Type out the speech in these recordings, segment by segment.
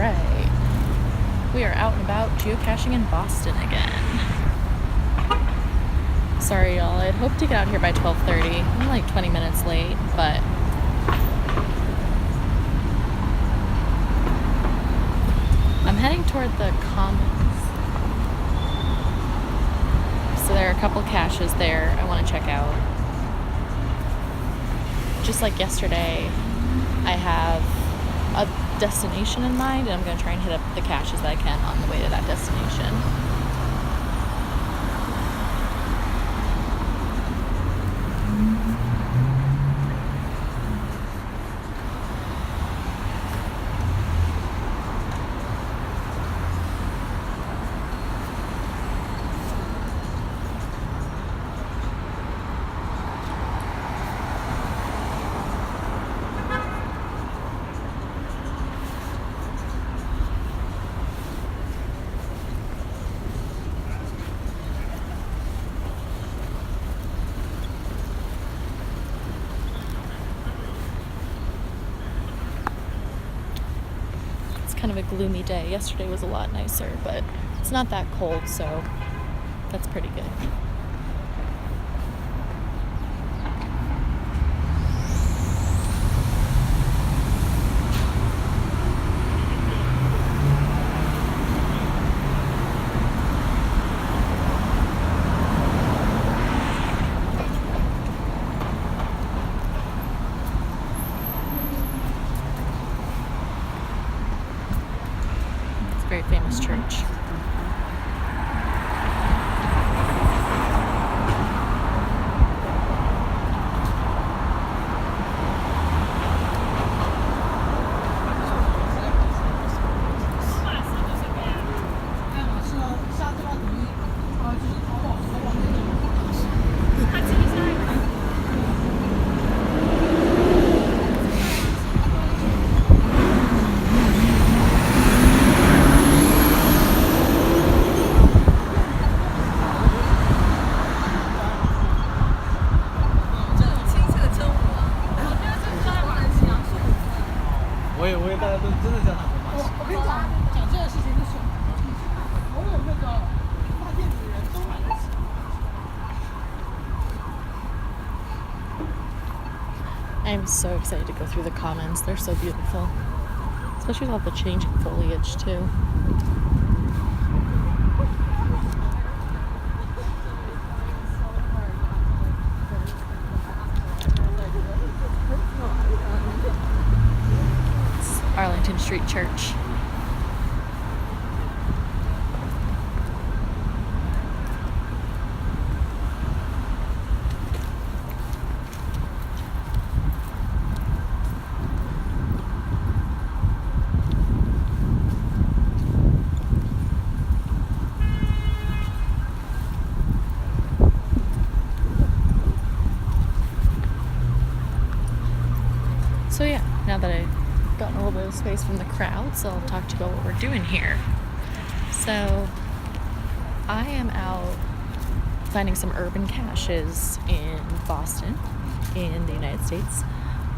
Alright, we are out and about geocaching in Boston again. Sorry y'all, I'd hoped to get out here by 12:30. I'm like 20 minutes late, but I'm heading toward the Commons. So there are a couple caches there I want to check out. Just like yesterday, I have a destination in mind, and I'm going to try and hit up the caches that I can on the way to that destination. Kind of a gloomy day. Yesterday was a lot nicer, but it's not that cold, so that's pretty good. Very famous church. I'm so excited to go through the Commons. They're so beautiful. Especially with all the changing foliage, too. It's Arlington Street Church. So yeah, now that I've gotten a little bit of space from the crowds, I'll talk to you about what we're doing here. So I am out finding some urban caches in Boston, in the United States.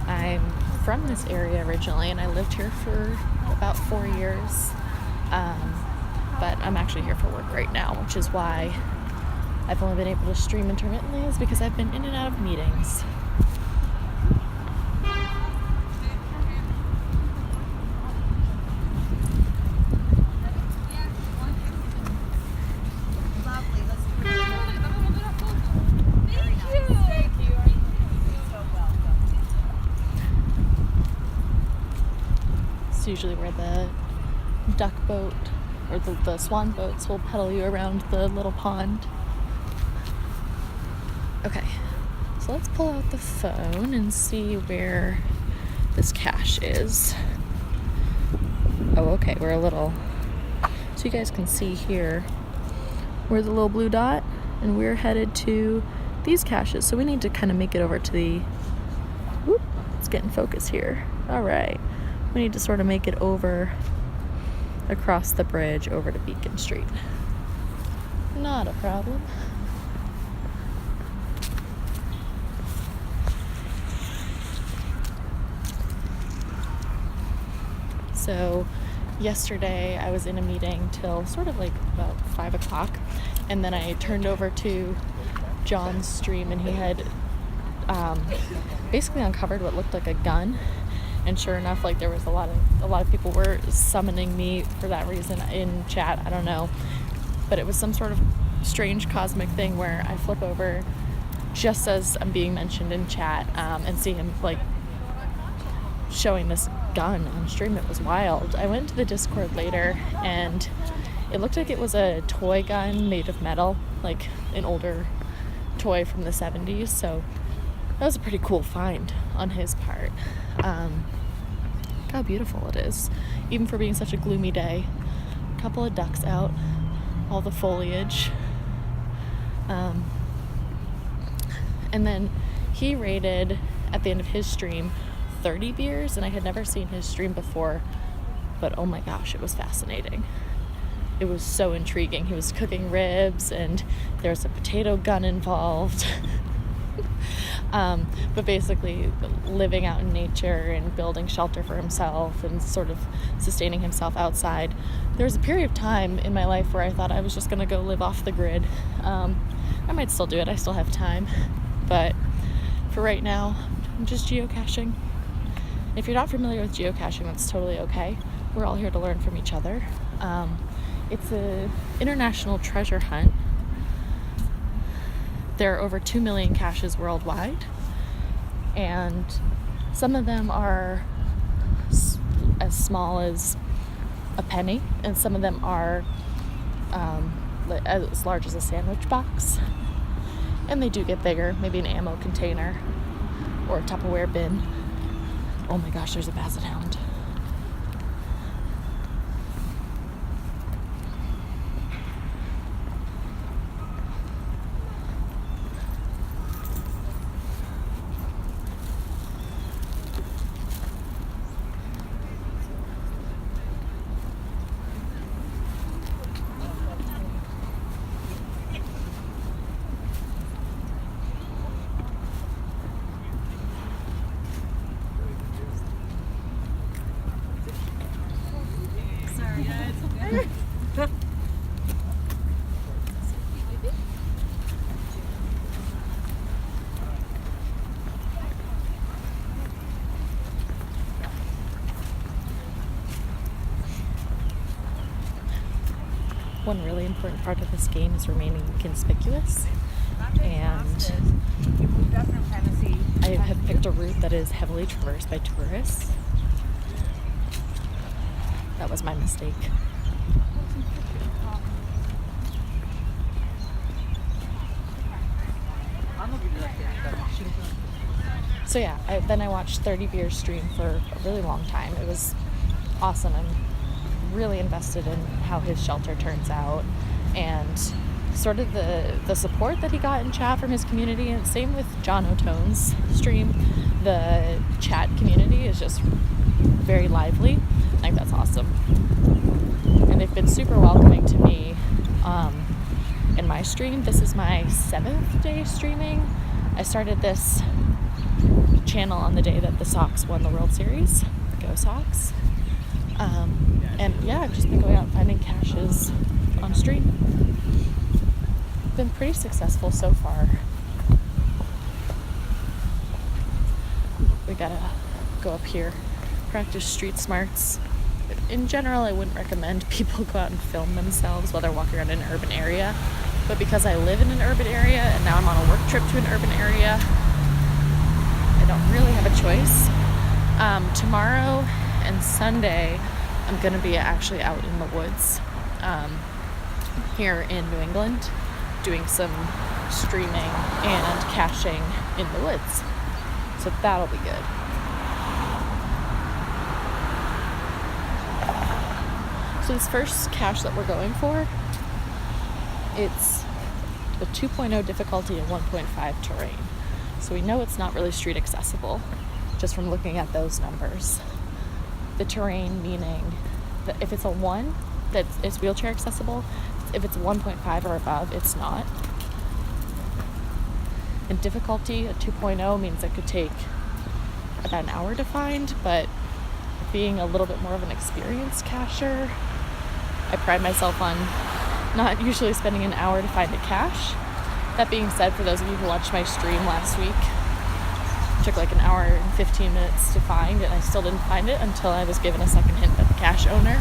I'm from this area originally, and I lived here for about 4 years. But I'm actually here for work right now, which is why I've only been able to stream intermittently, is because I've been in and out of meetings. It's usually where the duck boat or the swan boats will pedal you around the little pond. Okay, so let's pull out the phone and see where this cache is. Oh, okay, we're a little, so you guys can see here, we're the little blue dot, and we're headed to these caches. So we need to kind of make it over to the, whoop, let's get in focus here. All right. We need to sort of make it over across the bridge over to Beacon Street. Not a problem. So yesterday I was in a meeting till sort of like about 5 o'clock, and then I turned over to John's stream, and he had basically uncovered what looked like a gun. And sure enough, like there was a lot of people were summoning me for that reason in chat. I don't know, but it was some sort of strange cosmic thing where I flip over just as I'm being mentioned in chat, and see him like showing this gun on stream. It was wild. I went to the Discord later, and it looked like it was a toy gun made of metal, like an older toy from the 70s. So that was a pretty cool find on his part. Look how beautiful it is, even for being such a gloomy day. A couple of ducks out, all the foliage. And then he rated at the end of his stream 30 beers, and I had never seen his stream before, but oh my gosh, it was fascinating. It was so intriguing. He was cooking ribs, and there was a potato gun involved. But basically living out in nature and building shelter for himself and sort of sustaining himself outside. There was a period of time in my life where I thought I was just going to go live off the grid. I might still do it. I still have time. But for right now, I'm just geocaching. If you're not familiar with geocaching, that's totally okay. We're all here to learn from each other. It's an international treasure hunt. There are over 2 million caches worldwide, and some of them are as small as a penny, and some of them are as large as a sandwich box, and they do get bigger, maybe an ammo container or a Tupperware bin. Oh my gosh, there's a basset hound. One really important part of this game is remaining conspicuous, and I have picked a route that is heavily traversed by tourists. That was my mistake. So yeah, then I watched 30 Beers stream for a really long time. It was awesome. I'm really invested in how his shelter turns out, and sort of the support that he got in chat from his community. And same with John O'Tone's stream. The chat community is just very lively. I think that's awesome. And they've been super welcoming to me in my stream. This is my 7th day streaming. I started this channel on the day that the Sox won the World Series. Go Sox. And yeah, I've just been going out and finding caches on stream. Been pretty successful so far. We gotta go up here, practice street smarts. In general, I wouldn't recommend people go out and film themselves while they're walking around in an urban area. But because I live in an urban area and now I'm on a work trip to an urban area, I don't really have a choice. Tomorrow and Sunday, I'm going to be actually out in the woods here in New England doing some streaming and caching in the woods. So that'll be good. So this first cache that we're going for, it's a 2.0 difficulty and 1.5 terrain. So we know it's not really street accessible just from looking at those numbers. The terrain meaning that if it's a 1, that it's wheelchair accessible. If it's 1.5 or above, it's not. And difficulty, a 2.0, means it could take about an hour to find, but being a little bit more of an experienced cacher. I pride myself on not usually spending an hour to find a cache. That being said, for those of you who watched my stream last week, it took like an hour and 15 minutes to find it, and I still didn't find it until I was given a second hint by the cache owner,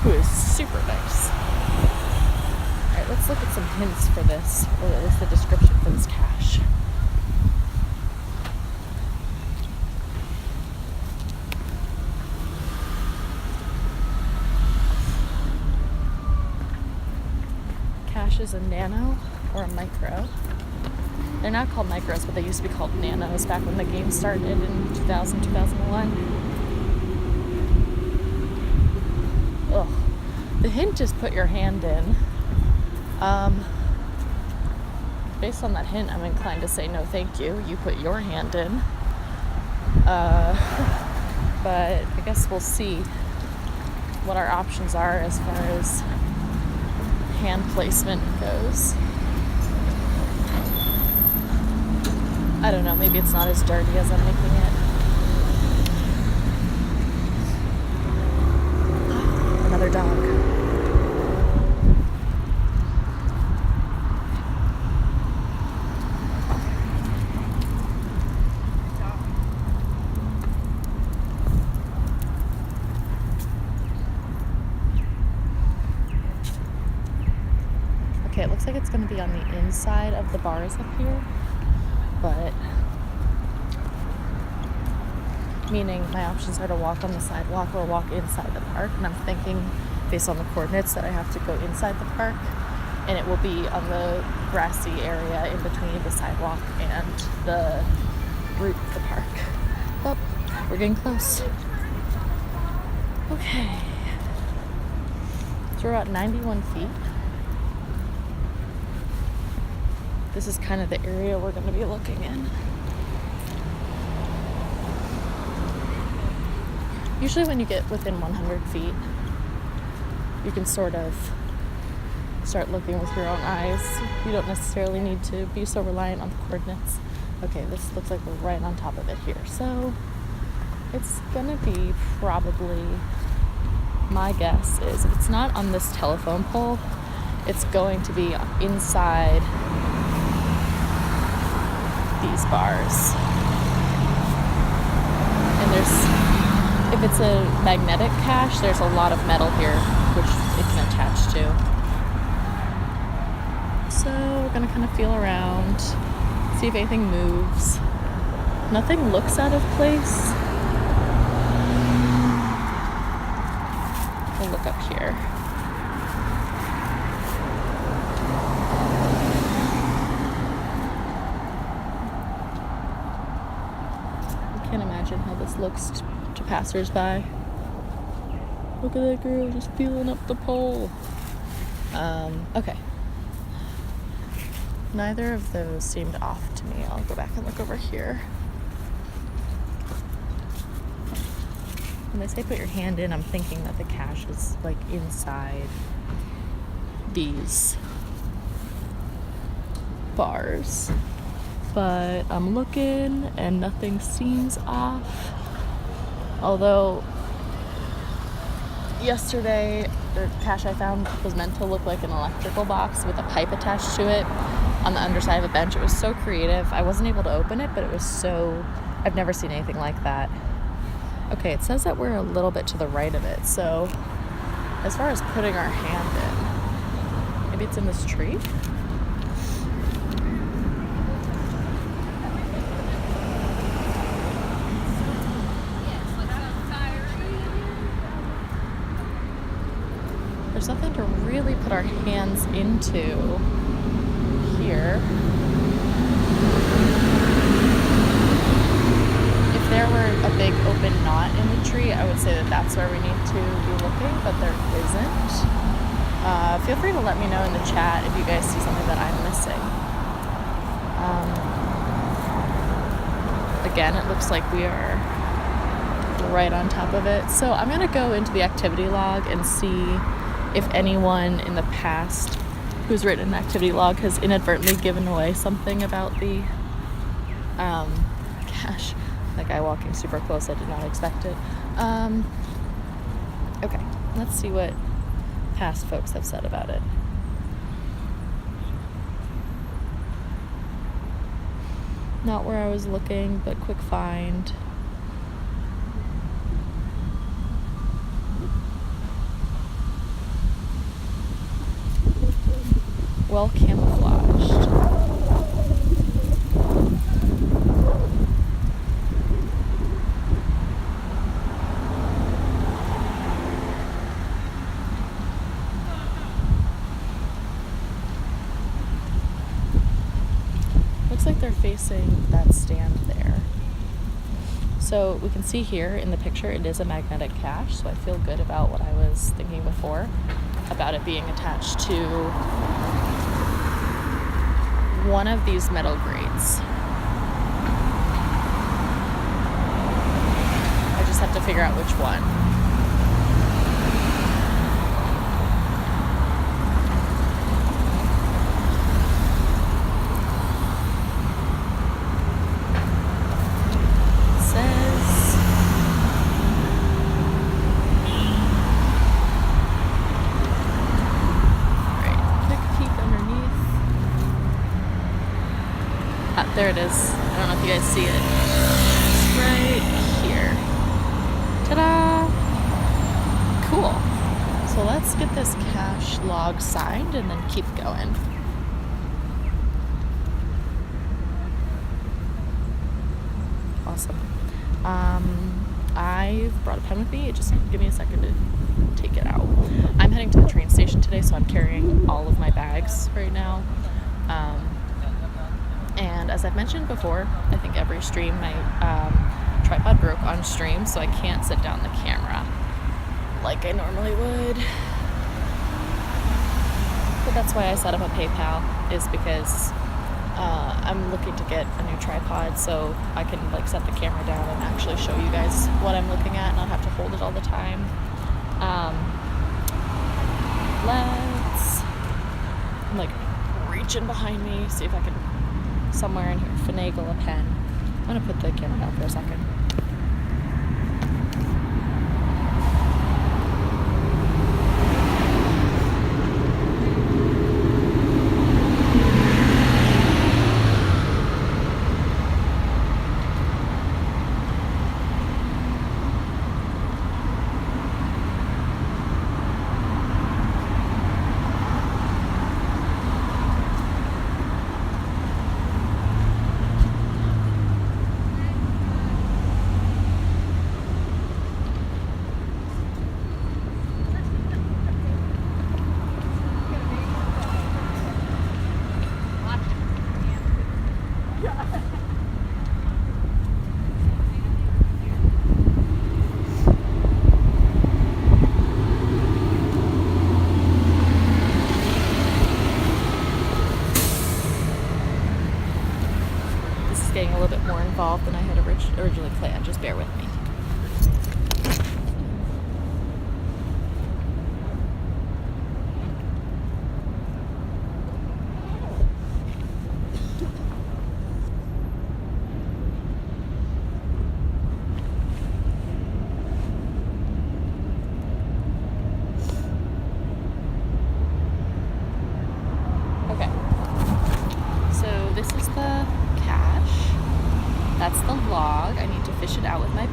who is super nice. Alright, let's look at some hints for this, or at least the description for this cache. Cache is a nano or a micro. They're not called micros, but they used to be called nanos back when the game started in 2000, 2001. Ugh. The hint is put your hand in. Based on that hint, I'm inclined to say no thank you. You put your hand in. But I guess we'll see what our options are as far as hand placement goes. I don't know, maybe it's not as dirty as I'm making it. Another dog. Okay, it looks like it's going to be on the inside of the bars up here, but meaning my options are to walk on the sidewalk or walk inside the park, and I'm thinking based on the coordinates that I have to go inside the park, and it will be on the grassy area in between the sidewalk and the route of the park. Oh, we're getting close. Okay, so we're about 91 feet. This is kind of the area we're going to be looking in. Usually when you get within 100 feet, you can sort of start looking with your own eyes. You don't necessarily need to be so reliant on the coordinates. Okay, this looks like we're right on top of it here. So it's going to be probably, my guess is, if it's not on this telephone pole, it's going to be inside these bars. And if it's a magnetic cache, there's a lot of metal here which it can attach to. So we're gonna kind of feel around, see if anything moves. Nothing looks out of place. We'll look up here. Can't imagine how this looks to passersby. Look at that girl just feeling up the pole. Okay. Neither of those seemed off to me. I'll go back and look over here. When they say put your hand in, I'm thinking that the cache is like inside these bars. But I'm looking and nothing seems off. Although yesterday the cache I found was meant to look like an electrical box with a pipe attached to it on the underside of a bench. It was so creative. I wasn't able to open it, but it was so, I've never seen anything like that. Okay, it says that we're a little bit to the right of it. So as far as putting our hand in, maybe it's in this tree? There's nothing to really put our hands into here. If there were a big open knot in the tree, I would say that that's where we need to be looking, but there isn't. Feel free to let me know in the chat if you guys see something that I'm missing. Again, it looks like we are right on top of it. So I'm going to go into the activity log and see if anyone in the past who's written an activity log has inadvertently given away something about the cache. That guy walking super close, I did not expect it. Okay, let's see what past folks have said about it. Not where I was looking, but quick find. Well camouflaged. Looks like they're facing that stand there. So we can see here in the picture it is a magnetic cache, so I feel good about what I was thinking before about it being attached to one of these metal grates. I just have to figure out which one. There it is. I don't know if you guys see it. It's right here. Ta-da! Cool. So let's get this cache log signed and then keep going. Awesome. I've brought a pen with me. Just give me a second to take it out. I'm heading to the train station today, so I'm carrying all of my bags right now. And as I've mentioned before, I think every stream my tripod broke on stream, so I can't set down the camera like I normally would. But that's why I set up a PayPal, is because I'm looking to get a new tripod so I can like set the camera down and actually show you guys what I'm looking at and not have to hold it all the time. I'm like reaching behind me, see if I can somewhere in here finagle a pen. I'm gonna put the camera down for a second. Getting a little bit more involved than I had originally planned. Just bear with me. Okay. So this is the cache. That's the log. I need to fish it out with my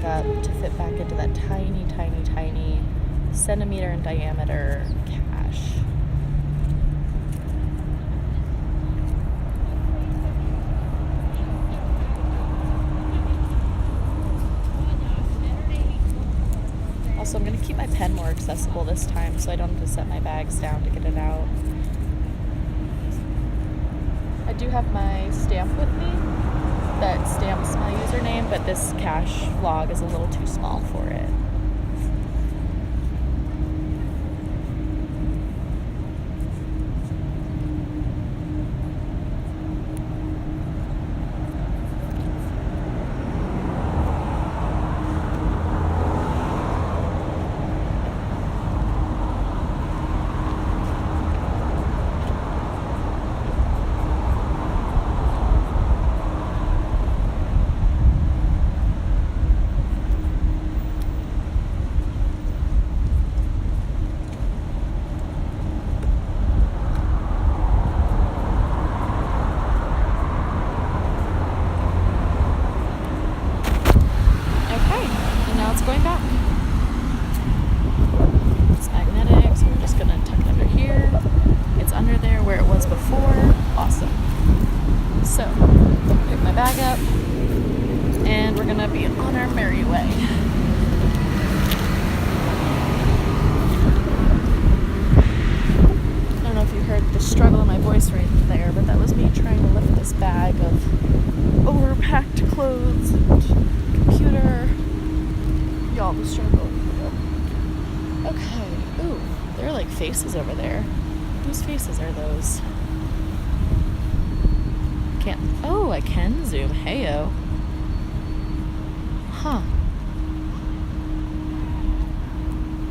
back up to fit back into that tiny, tiny, tiny centimeter in diameter cache. Also, I'm going to keep my pen more accessible this time so I don't have to set my bags down to get it out. I do have my stamp with me that stamps my username, but this cache log is a little too small for it. Going back. It's magnetic, so we're just gonna tuck it under here. It's under there where it was before. Awesome. So, pick my bag up, and we're gonna be on our merry way. I don't know if you heard the struggle in my voice right there, but that was me trying to lift this bag of overpacked clothes and computer. Y'all, the struggle. Okay. Ooh, there are like faces over there. Whose faces are those? Can't. Oh, I can zoom. Heyo. Huh.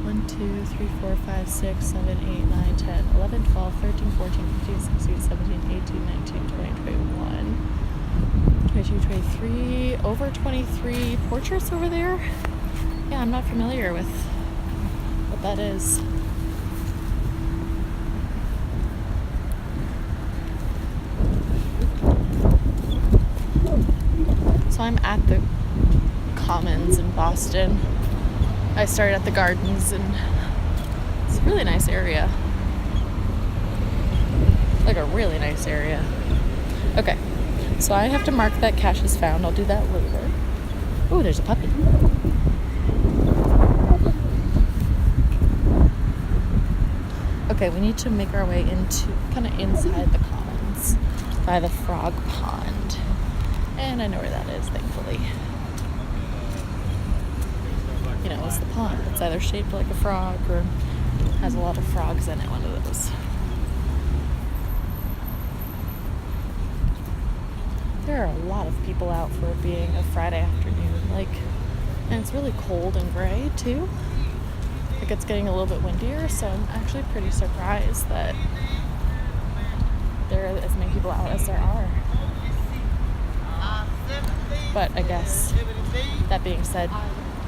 1, 2, 3, 4, 5, 6, 7, 8, 9, 10, 11, 12, 13, 14, 15, 16, 17, 18, 19, 20, 21, 22, 23, over 23 portraits over there. Yeah, I'm not familiar with what that is. So I'm at the Commons in Boston. I started at the Gardens, and it's a really nice area. Like a really nice area. Okay, so I have to mark that cache is found. I'll do that later. Oh, there's a puppy. Okay, we need to make our way into kind of inside the Commons by the Frog Pond. And I know where that is, thankfully. You know, it's the pond. It's either shaped like a frog or has a lot of frogs in it, one of those. There are a lot of people out for it being a Friday afternoon, and it's really cold and gray too. Like, it's getting a little bit windier, so I'm actually pretty surprised that there are as many people out as there are. But I guess, that being said,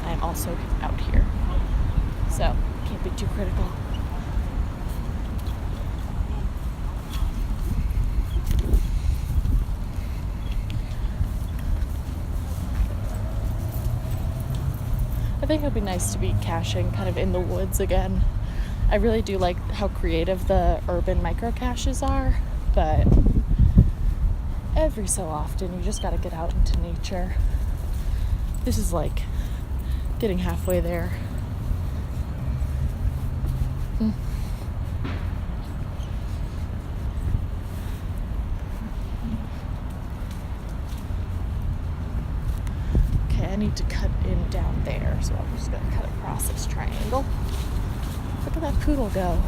I'm also out here, so can't be too critical. I think it would be nice to be caching kind of in the woods again. I really do like how creative the urban micro caches are, but every so often you just gotta get out into nature. This is like getting halfway there. Okay, I need to cut in down there, so I'm just gonna cut across this triangle. Look at that poodle go.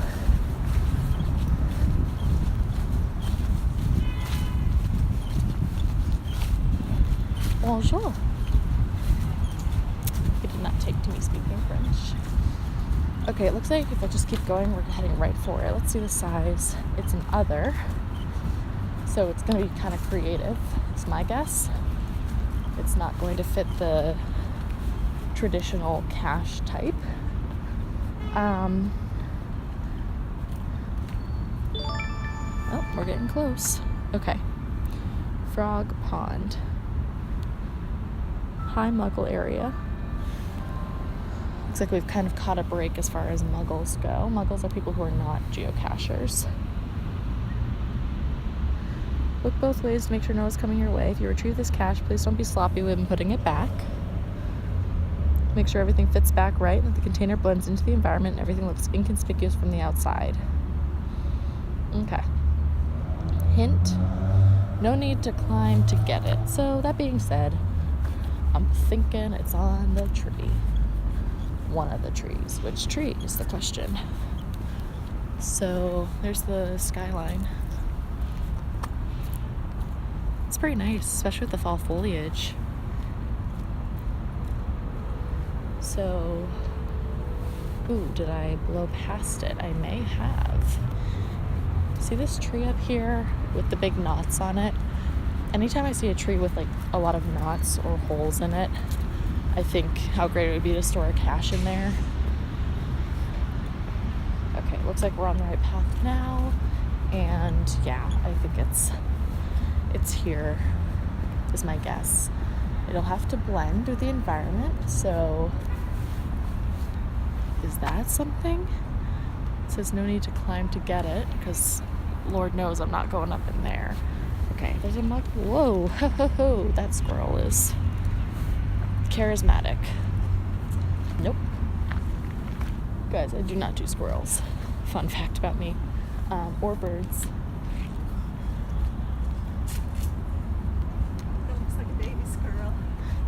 Bonjour. He did not take to me speaking French. Okay, it looks like if I just keep going, we're heading right for it. Let's see the size. It's an other, so it's going to be kind of creative. It's my guess. It's not going to fit the traditional cache type. Oh, we're getting close. Okay. Frog Pond. High Muggle area. Looks like we've kind of caught a break as far as muggles go. Muggles are people who are not geocachers. Look both ways to make sure no one's coming your way. If you retrieve this cache, please don't be sloppy when putting it back. Make sure everything fits back right and that the container blends into the environment and everything looks inconspicuous from the outside. Okay. Hint, no need to climb to get it. So that being said, I'm thinking it's on the tree. One of the trees. Which tree is the question. So there's the skyline. It's pretty nice, especially with the fall foliage. So, ooh, did I blow past it? I may have. See this tree up here with the big knots on it? Anytime I see a tree with like a lot of knots or holes in it, I think how great it would be to store a cache in there. Okay, looks like we're on the right path now. And yeah, I think it's here, is my guess. It'll have to blend with the environment, so is that something? It says no need to climb to get it, because Lord knows I'm not going up in there. Okay, there's a mug. Whoa, ho ho ho, that squirrel is charismatic. Nope. Guys, I do not do squirrels. Fun fact about me. Or birds. That looks like a baby squirrel.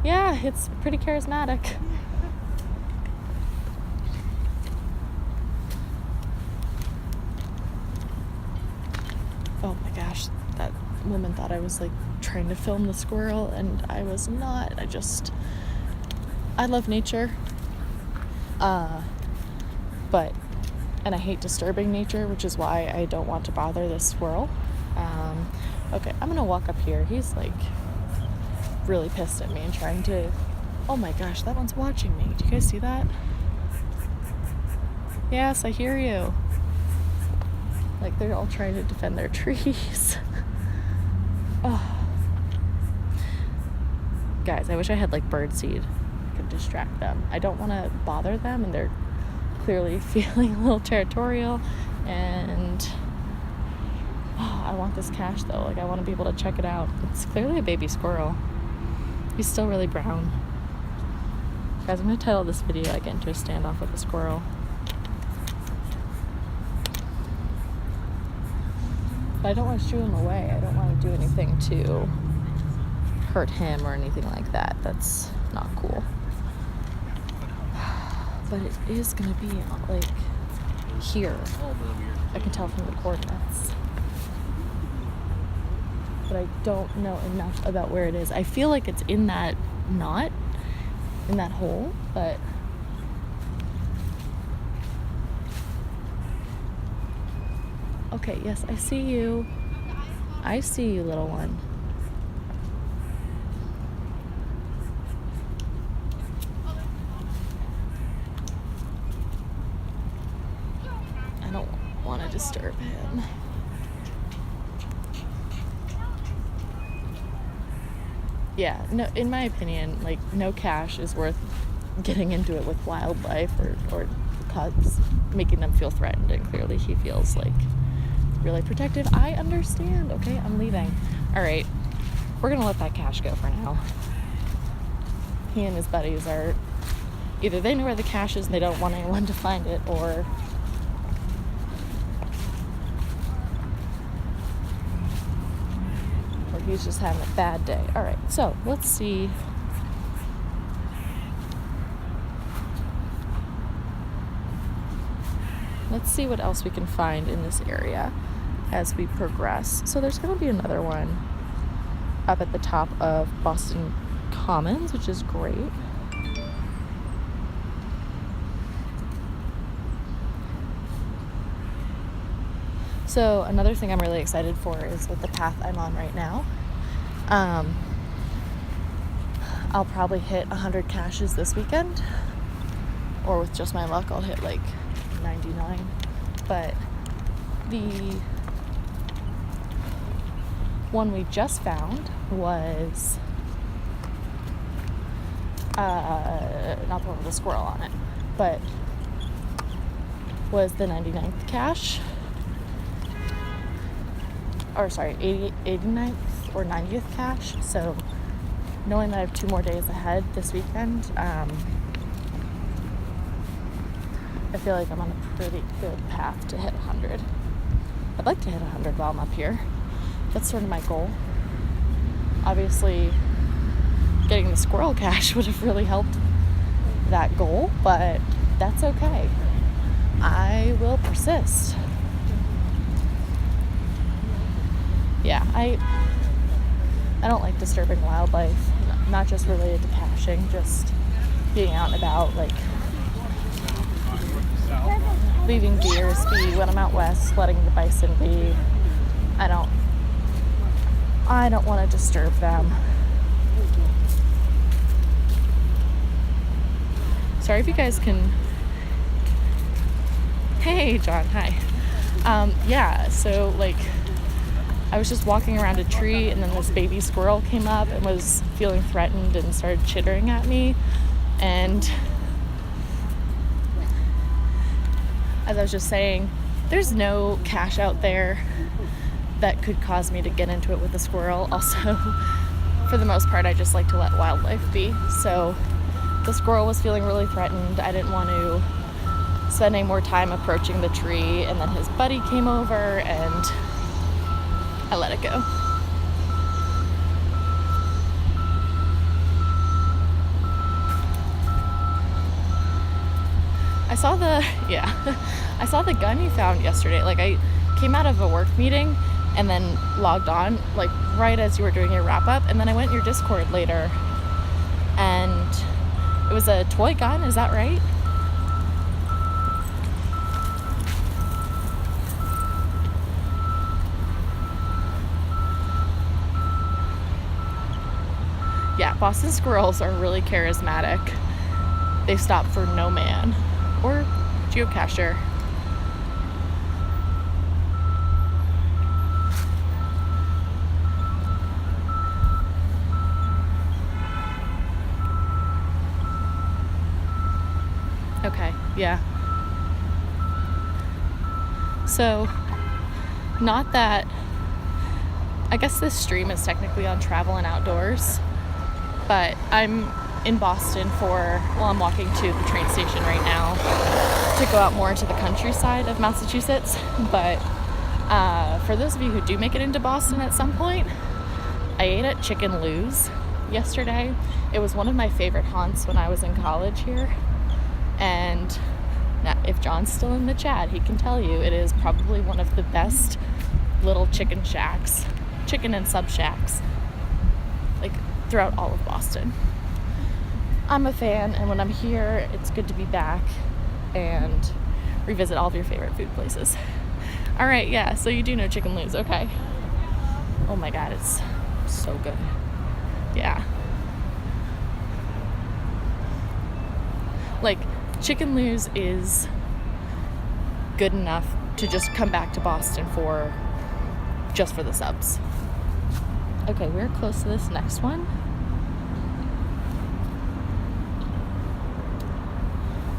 Yeah, it's pretty charismatic. Oh my gosh, that woman thought I was like trying to film the squirrel, and I was not. I love nature. And I hate disturbing nature, which is why I don't want to bother this squirrel. Okay, I'm gonna walk up here. He's like really pissed at me and trying to, oh my gosh, that one's watching me. Do you guys see that? Yes, I hear you. Like they're all trying to defend their trees. Oh. Guys, I wish I had like birdseed. I could distract them. I don't want to bother them, and they're clearly feeling a little territorial, and I want this cache though. Like I want to be able to check it out. It's clearly a baby squirrel. He's still really brown. Guys, I'm going to title this video I get into a standoff with a squirrel. But I don't want to shoo him away. I don't want to do anything to hurt him or anything like that. That's not cool. But it is going to be like here. I can tell from the coordinates. But I don't know enough about where it is. I feel like it's in that knot, in that hole, but okay, yes, I see you. I see you, little one. I don't want to disturb him. Yeah, no, in my opinion, like, no cache is worth getting into it with wildlife or cubs, making them feel threatened, and clearly he feels like really protective. I understand. Okay, I'm leaving. All right, we're gonna let that cache go for now. He and his buddies are either they know where the cache is and they don't want anyone to find it, or he's just having a bad day. All right, so let's see. Let's see what else we can find in this area as we progress. So there's going to be another one up at the top of Boston Commons, which is great. So another thing I'm really excited for is with the path I'm on right now. I'll probably hit 100 caches this weekend, or with just my luck I'll hit like 99. But the one we just found was not the one with the squirrel on it, but was the 99th cache. Or sorry, 89th or 90th cache. So knowing that I have 2 more days ahead this weekend, I feel like I'm on a pretty good path to hit 100. I'd like to hit 100 while I'm up here. That's sort of my goal. Obviously, getting the squirrel cache would have really helped that goal, but that's okay. I will persist. Yeah, I don't like disturbing wildlife, not just related to caching, just being out and about, like leaving deers be when I'm out west, letting the bison be. I don't want to disturb them. Sorry if you guys can. Hey, John, hi. Yeah, so like I was just walking around a tree and then this baby squirrel came up and was feeling threatened and started chittering at me. And as I was just saying, there's no cache out there that could cause me to get into it with a squirrel. Also, for the most part, I just like to let wildlife be. So the squirrel was feeling really threatened. I didn't want to spend any more time approaching the tree, and then his buddy came over and I let it go. I saw the gun you found yesterday. Like, I came out of a work meeting and then logged on like right as you were doing your wrap up, and then I went in your Discord later and it was a toy gun, is that right? Yeah, Boston squirrels are really charismatic. They stop for no man or geocacher. Okay, yeah. So, not that, I guess this stream is technically on travel and outdoors, but I'm in Boston I'm walking to the train station right now to go out more into the countryside of Massachusetts. But for those of you who do make it into Boston at some point, I ate at Chicken Lou's yesterday. It was one of my favorite haunts when I was in college here. And now, if John's still in the chat, he can tell you it is probably one of the best little chicken and sub shacks, like throughout all of Boston. I'm a fan, and when I'm here, it's good to be back and revisit all of your favorite food places. All right, yeah, so you do know Chicken Lou's, okay. Oh my God, it's so good. Yeah. Like, Chicken Lou's is good enough to just come back to Boston just for the subs. Okay, we're close to this next one.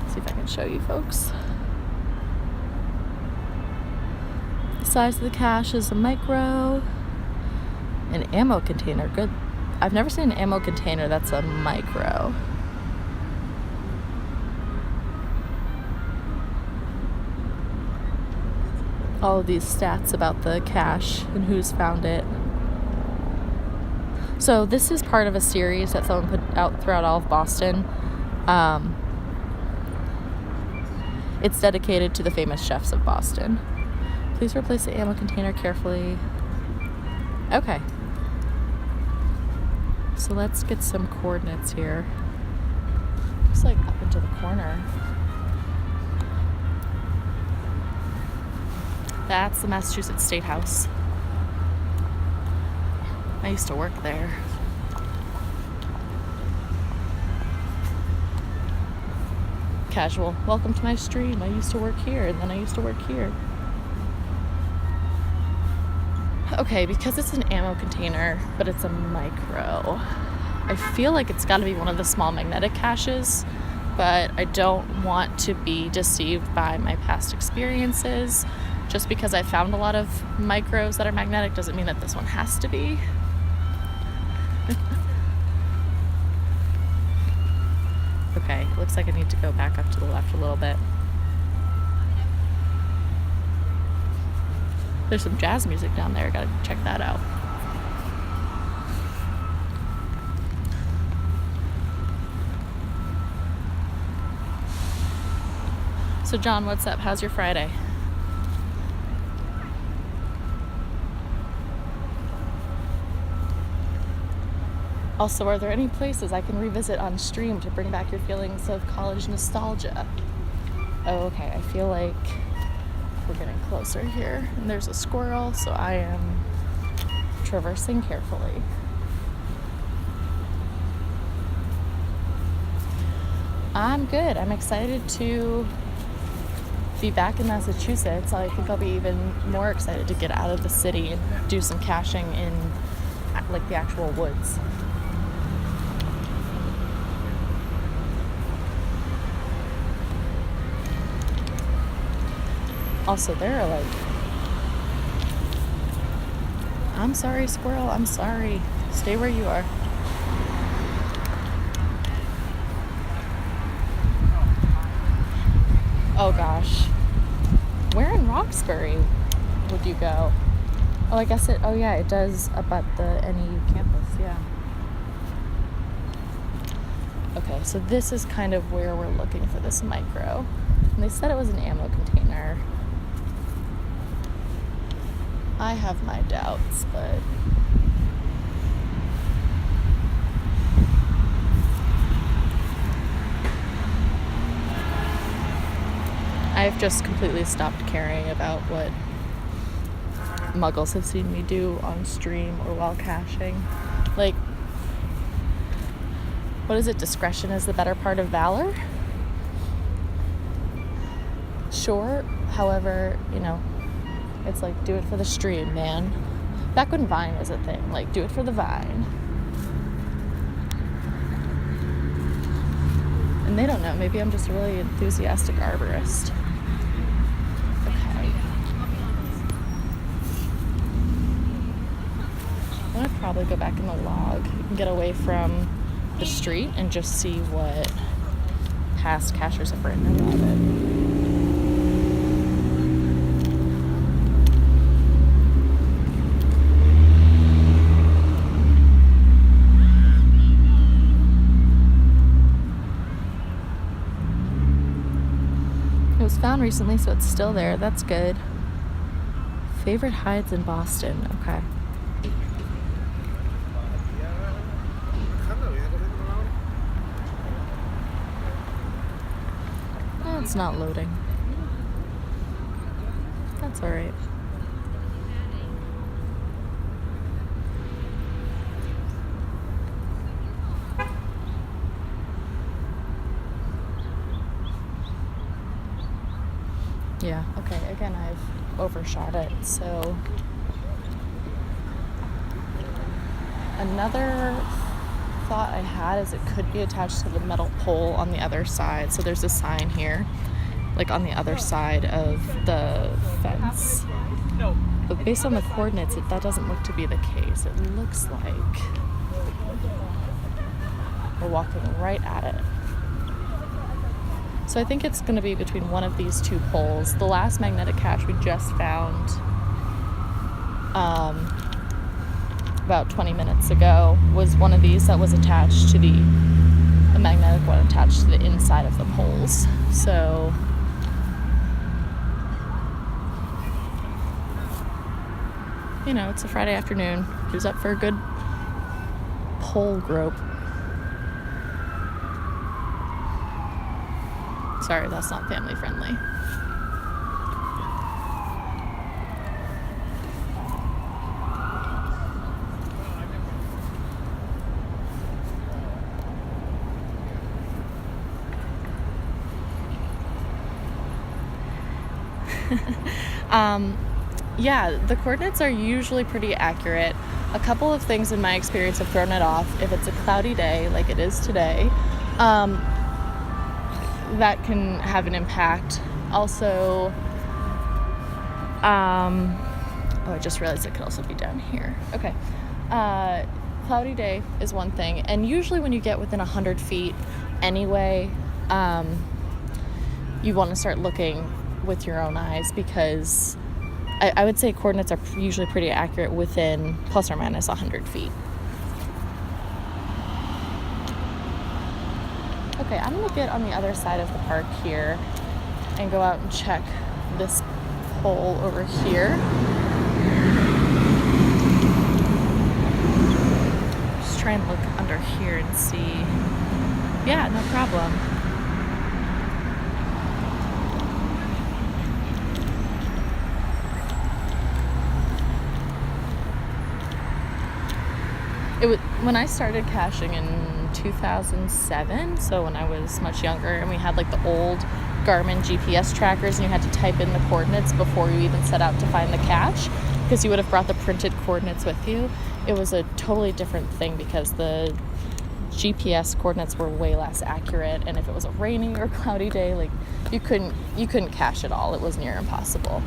See if I can show you folks. The size of the cache is a micro. An ammo container, good. I've never seen an ammo container that's a micro. All of these stats about the cache and who's found it. So this is part of a series that someone put out throughout all of Boston. It's dedicated to the famous chefs of Boston. Please replace the ammo container carefully. Okay. So let's get some coordinates here. Looks like up into the corner. That's the Massachusetts State House. I used to work there. Casual. Welcome to my stream. I used to work here, and then I used to work here. Okay, because it's an ammo container, but it's a micro, I feel like it's got to be one of the small magnetic caches but I don't want to be deceived by my past experiences. Just because I found a lot of micros that are magnetic doesn't mean that this one has to be. Okay, looks like I need to go back up to the left a little bit. There's some jazz music down there. Gotta check that out. So John, what's up? How's your Friday? Also, are there any places I can revisit on stream to bring back your feelings of college nostalgia? Oh, okay. I feel like we're getting closer here. And there's a squirrel, so I am traversing carefully. I'm good. I'm excited to be back in Massachusetts. I think I'll be even more excited to get out of the city and do some caching in like the actual woods. Also, there are like, I'm sorry, squirrel, I'm sorry. Stay where you are. Oh gosh. Where in Roxbury would you go? Oh, I guess it, oh yeah, it does abut the NEU campus, yeah. Okay, so this is kind of where we're looking for this micro. And they said it was an ammo container. I have my doubts, but I've just completely stopped caring about what muggles have seen me do on stream or while caching. Like, what is it? Discretion is the better part of valor? Sure, however, you know, it's like, do it for the stream, man. Back when Vine was a thing, like, do it for the Vine. And they don't know, maybe I'm just a really enthusiastic arborist. Okay. I'm gonna probably go back in the log and get away from the street and just see what past cachers have written about it. Found recently, so it's still there. That's good. Favorite hides in Boston. Okay. Oh, it's not loading. That's all right. Yeah, okay, again, I've overshot it, so another thought I had is it could be attached to the metal pole on the other side. So there's a sign here, like on the other side of the fence. But based on the coordinates, that doesn't look to be the case. It looks like we're walking right at it. So I think it's going to be between one of these two poles. The last magnetic cache we just found about 20 minutes ago was one of these that was attached to the magnetic one attached to the inside of the poles. So you know, it's a Friday afternoon. Who's up for a good pole grope? Sorry, that's not family friendly. Yeah, the coordinates are usually pretty accurate. A couple of things in my experience have thrown it off. If it's a cloudy day, like it is today, that can have an impact. Also, I just realized it could also be down here. Okay. Cloudy day is one thing, and usually when you get within 100 feet anyway, you want to start looking with your own eyes, because I would say coordinates are usually pretty accurate within plus or minus 100 feet. Okay, I'm going to get on the other side of the park here and go out and check this hole over here. Just try and look under here and see. Yeah, no problem. It was when I started caching in 2007, so when I was much younger, and we had like the old Garmin GPS trackers, and you had to type in the coordinates before you even set out to find the cache, because you would have brought the printed coordinates with you. It was a totally different thing because the GPS coordinates were way less accurate, and if it was a rainy or cloudy day, like you couldn't cache at all. It was near impossible.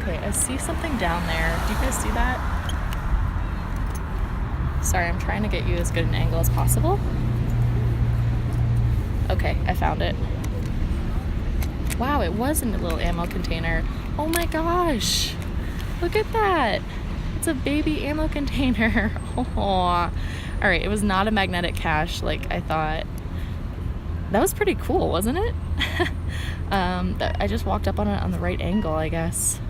Okay, I see something down there. Do you guys see that? Sorry, I'm trying to get you as good an angle as possible. Okay, I found it. Wow, it was in a little ammo container. Oh my gosh. Look at that. It's a baby ammo container. Oh. All right, it was not a magnetic cache like I thought. That was pretty cool, wasn't it? I just walked up on it on the right angle, I guess.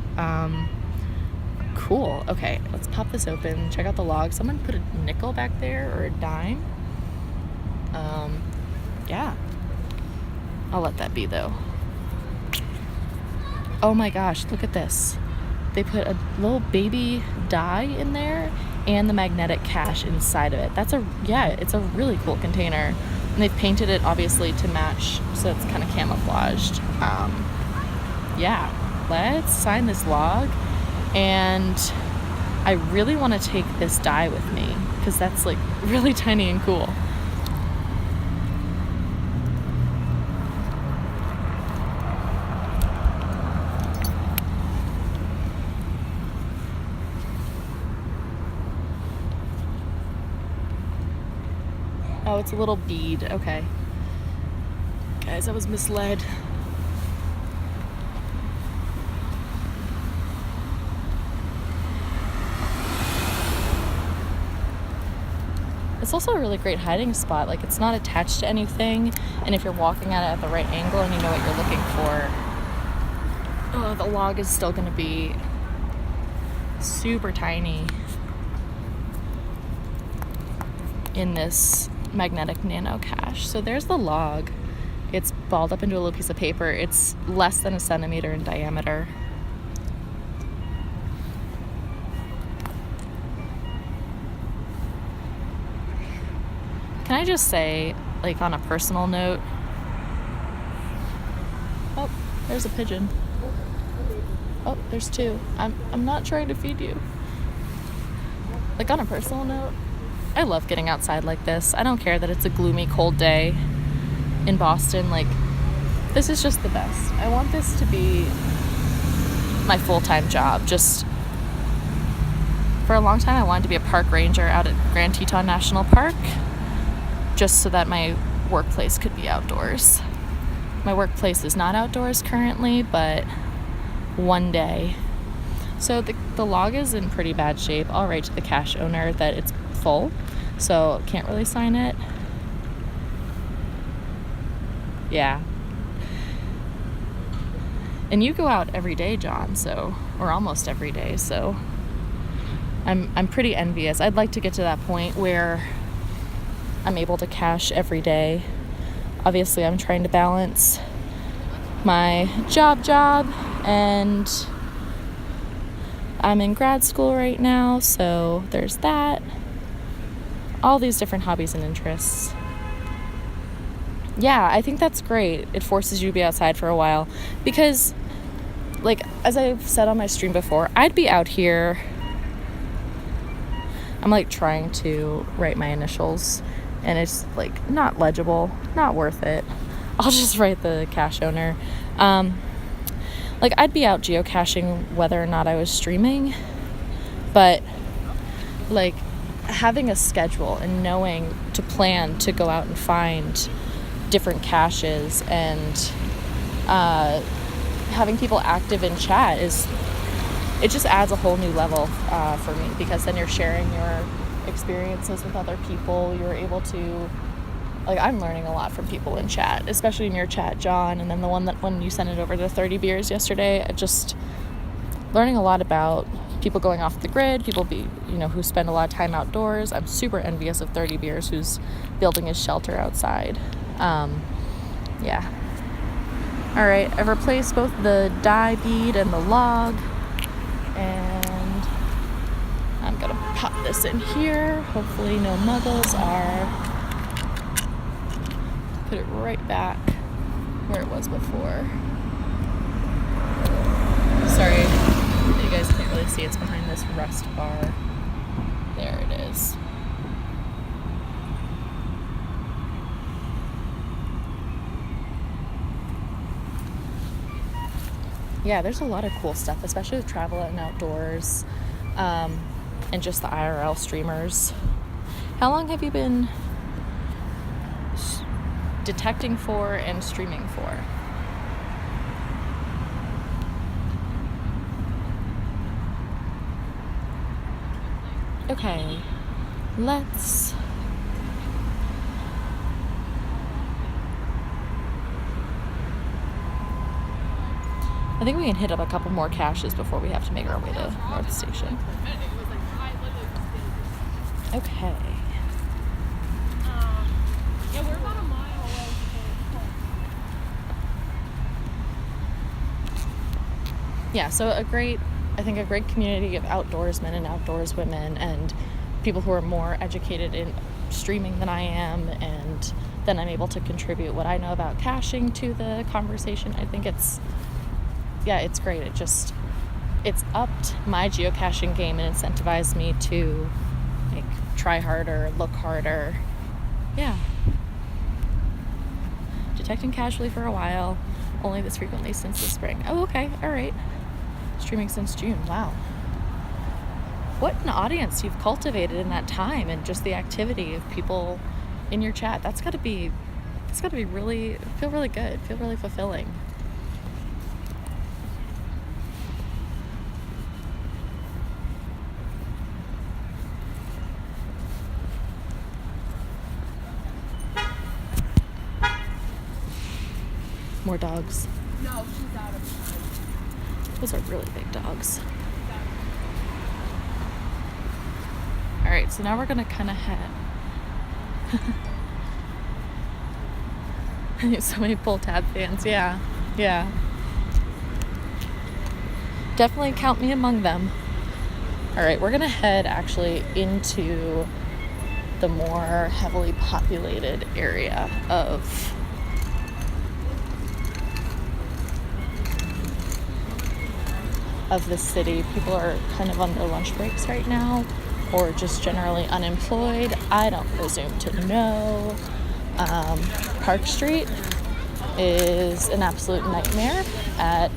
Cool. Okay, let's pop this open. Check out the log. Someone put a nickel back there, or a dime. Yeah. I'll let that be, though. Oh my gosh, look at this. They put a little baby die in there and the magnetic cache inside of it. It's a really cool container. And they've painted it, obviously, to match, so it's kind of camouflaged. Yeah, let's sign this log. And I really want to take this die with me, because that's like really tiny and cool. Oh, it's a little bead. Okay. Guys, I was misled. It's also a really great hiding spot. Like, it's not attached to anything, and if you're walking at it at the right angle and you know what you're looking for, the log is still going to be super tiny in this magnetic nano cache. So there's the log. It's balled up into a little piece of paper. It's less than 1 centimeter in diameter. Can I just say, like, on a personal note, oh, there's a pigeon. Oh, there's two. I'm not trying to feed you. Like, on a personal note, I love getting outside like this. I don't care that it's a gloomy, cold day in Boston. Like, this is just the best. I want this to be my full-time job. Just for a long time, I wanted to be a park ranger out at Grand Teton National Park, just so that my workplace could be outdoors. My workplace is not outdoors currently, but one day. So the log is in pretty bad shape. I'll write to the cache owner that it's full, so can't really sign it. Yeah. And you go out every day, John, or almost every day, so I'm pretty envious. I'd like to get to that point where I'm able to cache every day. Obviously, I'm trying to balance my job, and I'm in grad school right now, so there's that. All these different hobbies and interests. Yeah, I think that's great. It forces you to be outside for a while, because, like, as I've said on my stream before, I'd be out here. I'm like trying to write my initials, and it's like not legible, not worth it. I'll just write the cache owner. Like, I'd be out geocaching whether or not I was streaming, but like having a schedule and knowing to plan to go out and find different caches and having people active in chat it just adds a whole new level for me, because then you're sharing your experiences with other people. You're able to, like, I'm learning a lot from people in chat, especially in your chat, John, and then the one that when you sent it over to 30 beers yesterday, just learning a lot about people going off the grid, people who spend a lot of time outdoors. I'm super envious of 30 beers who's building his shelter outside. Yeah. All right, I've replaced both the dye bead and the log, and I'm gonna pop this in here. Hopefully no muggles are. Put it right back where it was before. Sorry, you guys can't really see. It's behind this rust bar. There it is. Yeah, there's a lot of cool stuff, especially with travel and outdoors, and just the IRL streamers. How long have you been detecting for and streaming for? Okay, I think we can hit up a couple more caches before we have to make our way to North Station. Okay. Yeah, we're about a mile away. Yeah, so a great community of outdoorsmen and outdoorswomen and people who are more educated in streaming than I am, and then I'm able to contribute what I know about caching to the conversation. I think it's great. It's upped my geocaching game and incentivized me to like try harder, look harder. Yeah. Detecting casually for a while, only this frequently since the spring. Oh, okay, all right. Streaming since June. Wow. What an audience you've cultivated in that time, and just the activity of people in your chat. It's got to be feel really good, feel really fulfilling. More dogs. No, she's out of time. Those are really big dogs. All right, so now we're gonna kind of head. So many pull tab fans. Yeah. Definitely count me among them. All right, we're gonna head actually into the more heavily populated area of the city. People are kind of on their lunch breaks right now, or just generally unemployed. I don't presume to know. Park Street is an absolute nightmare at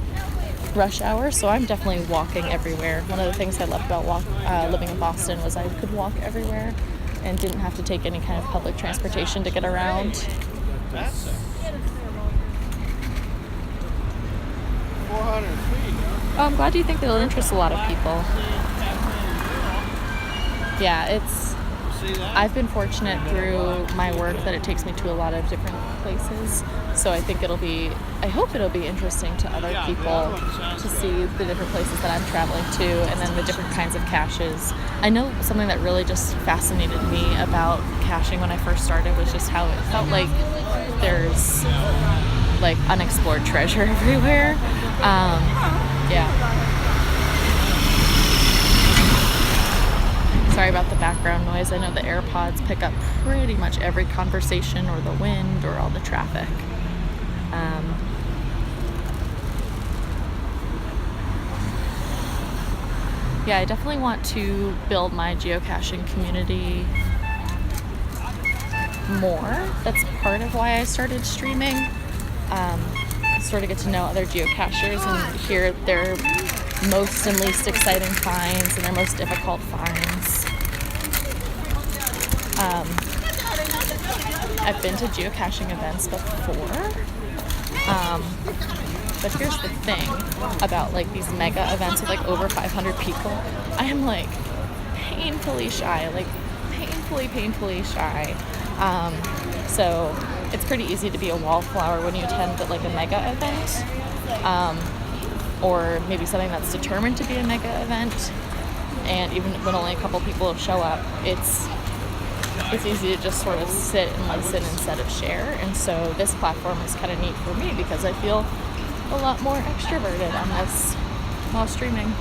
rush hour, so I'm definitely walking everywhere. One of the things I loved about living in Boston was I could walk everywhere and didn't have to take any kind of public transportation to get around. 400 feet. Oh, I'm glad you think it'll interest a lot of people. Yeah, I've been fortunate through my work that it takes me to a lot of different places. So I hope it'll be interesting to other people to see the different places that I'm traveling to, and then the different kinds of caches. I know something that really just fascinated me about caching when I first started was just how it felt like there's like unexplored treasure everywhere. Yeah. Sorry about the background noise. I know the AirPods pick up pretty much every conversation or the wind or all the traffic. Yeah, I definitely want to build my geocaching community more. That's part of why I started streaming. sort of get to know other geocachers and hear their most and least exciting finds and their most difficult finds. I've been to geocaching events before, but here's the thing about like these mega events with like over 500 people. I am like painfully shy, like painfully shy. So it's pretty easy to be a wallflower when you attend like a mega event, or maybe something that's determined to be a mega event. And even when only a couple people show up, it's easy to just sort of sit and listen instead of share. And so this platform is kind of neat for me because I feel a lot more extroverted on this while streaming.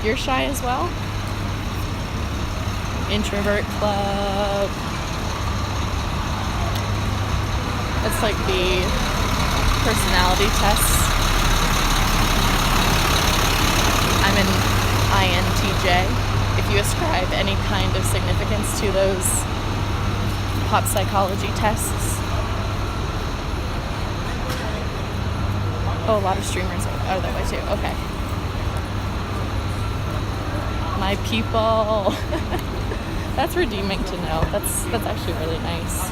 You're shy as well? Introvert club. It's like the personality tests. I'm an INTJ. If you ascribe any kind of significance to those pop psychology tests. Oh, a lot of streamers are that way too. Okay. My people. That's redeeming to know. That's actually really nice.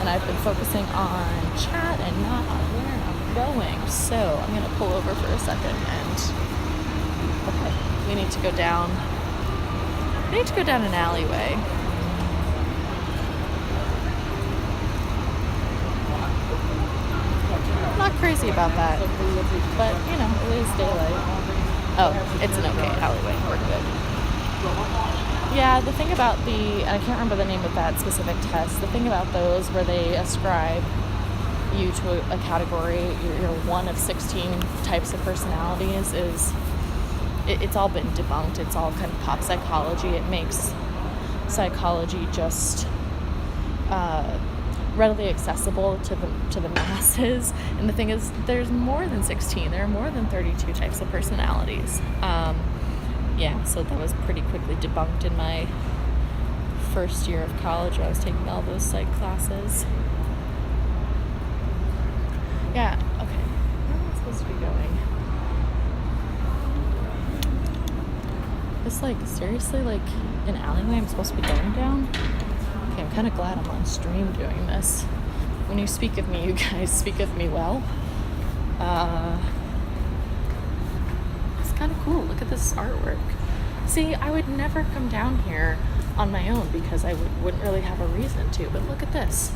And I've been focusing on chat and not on where I'm going. So I'm going to pull over for a second and okay, we need to go down. We need to go down an alleyway. I'm not crazy about that, but you know, it is daylight. Oh, it's an okay alleyway. We're good. Yeah, the thing about I can't remember the name of that specific test. The thing about those where they ascribe you to a category, you're one of 16 types of personalities, it's all been debunked. It's all kind of pop psychology. It makes psychology just readily accessible to the masses. And the thing is, there's more than 16. There are more than 32 types of personalities. Yeah, so that was pretty quickly debunked in my first year of college where I was taking all those psych classes. Yeah, okay. Where am I supposed to be going? It's like, seriously, like an alleyway I'm supposed to be going down? Okay, I'm kind of glad I'm on stream doing this. When you speak of me, you guys speak of me well. It's kind of cool. Look at this artwork. See, I would never come down here on my own because I wouldn't really have a reason to, but look at this.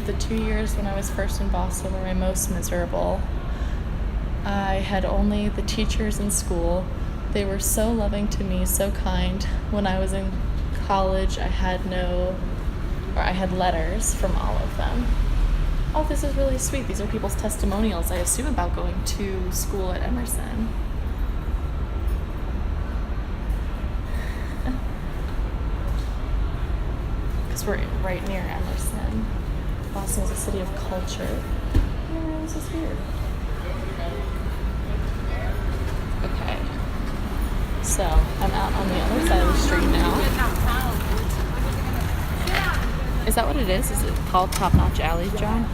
The 2 years when I was first in Boston were my most miserable. I had only the teachers in school. They were so loving to me, so kind. When I was in college, I had letters from all of them. Oh, this is really sweet. These are people's testimonials, I assume, about going to school at Emerson. Because we're right near Emerson. Boston is a city of culture. Oh, this is weird. Okay. So, I'm out on the other side of the street now. Is that what it is? Is it called Top Notch Alley, John?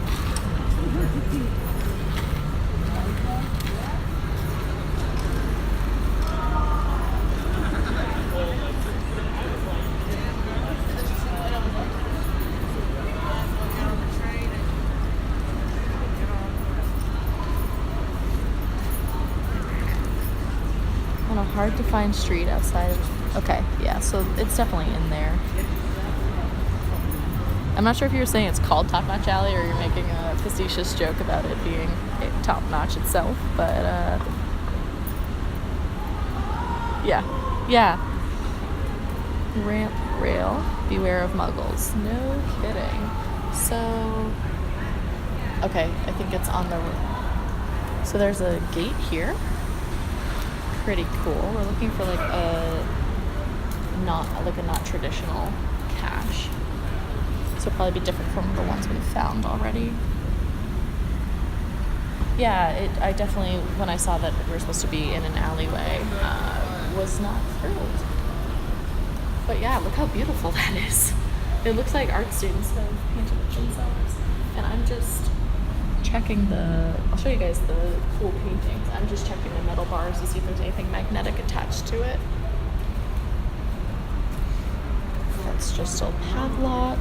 On a hard to find street outside of... Okay, yeah, so it's definitely in there. I'm not sure if you were saying it's called Top Notch Alley or you're making a facetious joke about it being top notch itself, but yeah. Ramp rail, beware of muggles. No kidding. So, okay, I think it's on the... So there's a gate here. Pretty cool. We're looking for like a not traditional cache. So it'll probably be different from the ones we've found already. Yeah, I definitely, when I saw that we were supposed to be in an alleyway, was not thrilled. But yeah, look how beautiful that is. It looks like art students have painted it themselves. And I'm just checking I'll show you guys the cool paintings. I'm just checking the metal bars to see if there's anything magnetic attached to it. That's just a padlock.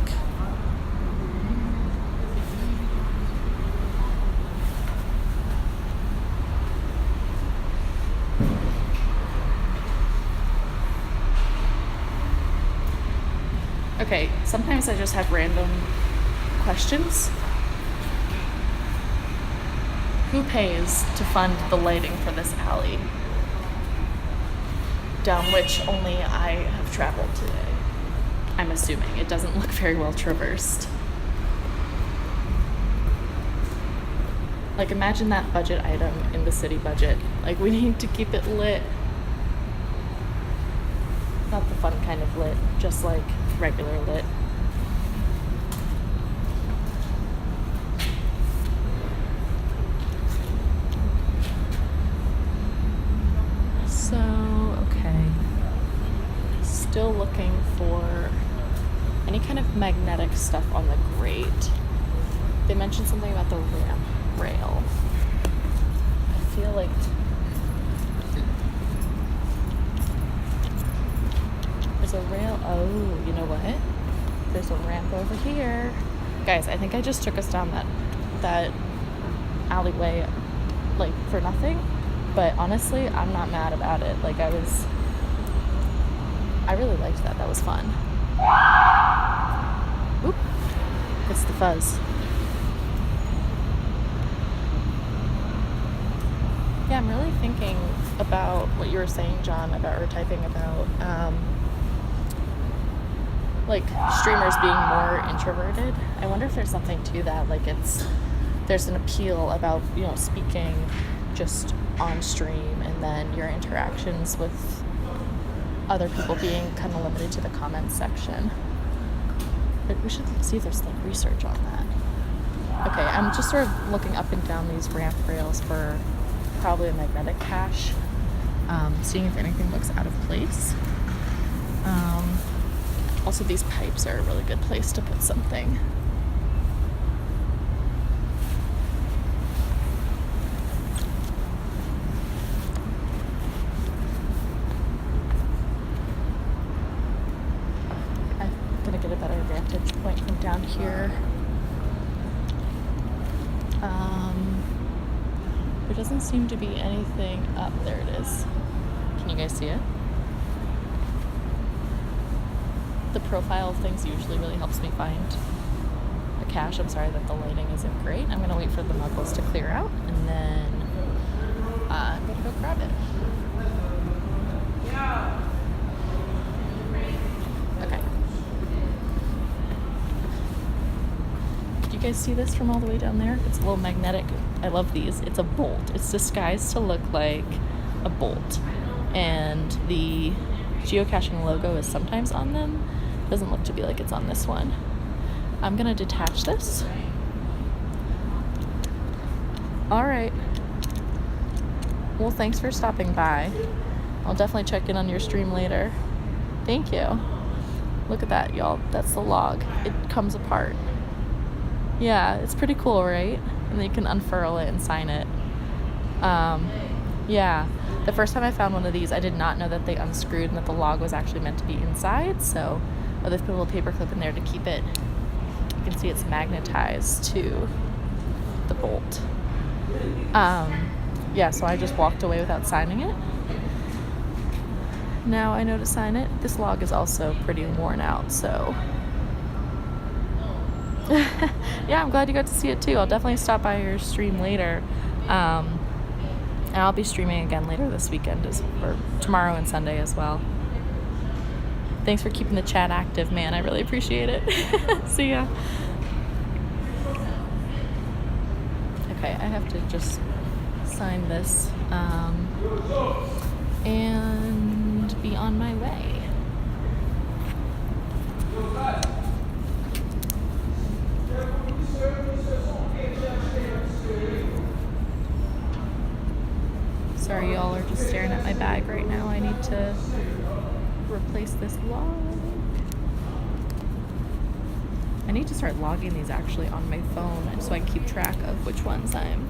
Okay, sometimes I just have random questions. Who pays to fund the lighting for this alley, down which only I have traveled today? I'm assuming. It doesn't look very well traversed. Like, imagine that budget item in the city budget. Like, we need to keep it lit. Not the fun kind of lit, just like regular lit. So, okay. Still looking for any kind of magnetic stuff on the grate. They mentioned something about the ramp rail. I feel like there's a rail. Oh, you know what? There's a ramp over here. Guys, I think I just took us down that alleyway like for nothing. But honestly, I'm not mad about it. Like, I really liked that. That was fun. Oop. It's the fuzz. Yeah, I'm really thinking about what you were saying, John, or typing about, like, streamers being more introverted. I wonder if there's something to that. Like, there's an appeal about, speaking just on stream, and then your interactions with other people being kind of limited to the comments section. But we should see if there's research on that. Okay, I'm just sort of looking up and down these ramp rails for probably a magnetic cache, seeing if anything looks out of place. Also, these pipes are a really good place to put something. Get a better vantage point from down here. There doesn't seem to be anything up. There it is. Can you guys see it? The profile of things usually really helps me find a cache. I'm sorry that the lighting isn't great. I'm gonna wait for the muggles to clear out, and then I'm gonna go grab it. Okay. You guys see this from all the way down there? It's a little magnetic. I love these. It's a bolt. It's disguised to look like a bolt, and the geocaching logo is sometimes on them. Doesn't look to be like it's on this one. I'm gonna detach this. All right. Well, thanks for stopping by. I'll definitely check in on your stream later. Thank you. Look at that, y'all. That's the log. It comes apart. Yeah, it's pretty cool, right? And then you can unfurl it and sign it. Yeah, the first time I found one of these, I did not know that they unscrewed and that the log was actually meant to be inside. So, they've put a little paper clip in there to keep it. You can see it's magnetized to the bolt. Yeah, so I just walked away without signing it. Now I know to sign it. This log is also pretty worn out, so... Yeah, I'm glad you got to see it too. I'll definitely stop by your stream later. And I'll be streaming again later this weekend, or tomorrow and Sunday as well. Thanks for keeping the chat active, man. I really appreciate it. See ya. Okay, I have to just sign this and be on my way. Sorry, y'all are just staring at my bag right now. I need to replace this log. I need to start logging these actually on my phone so I can keep track of which ones I'm...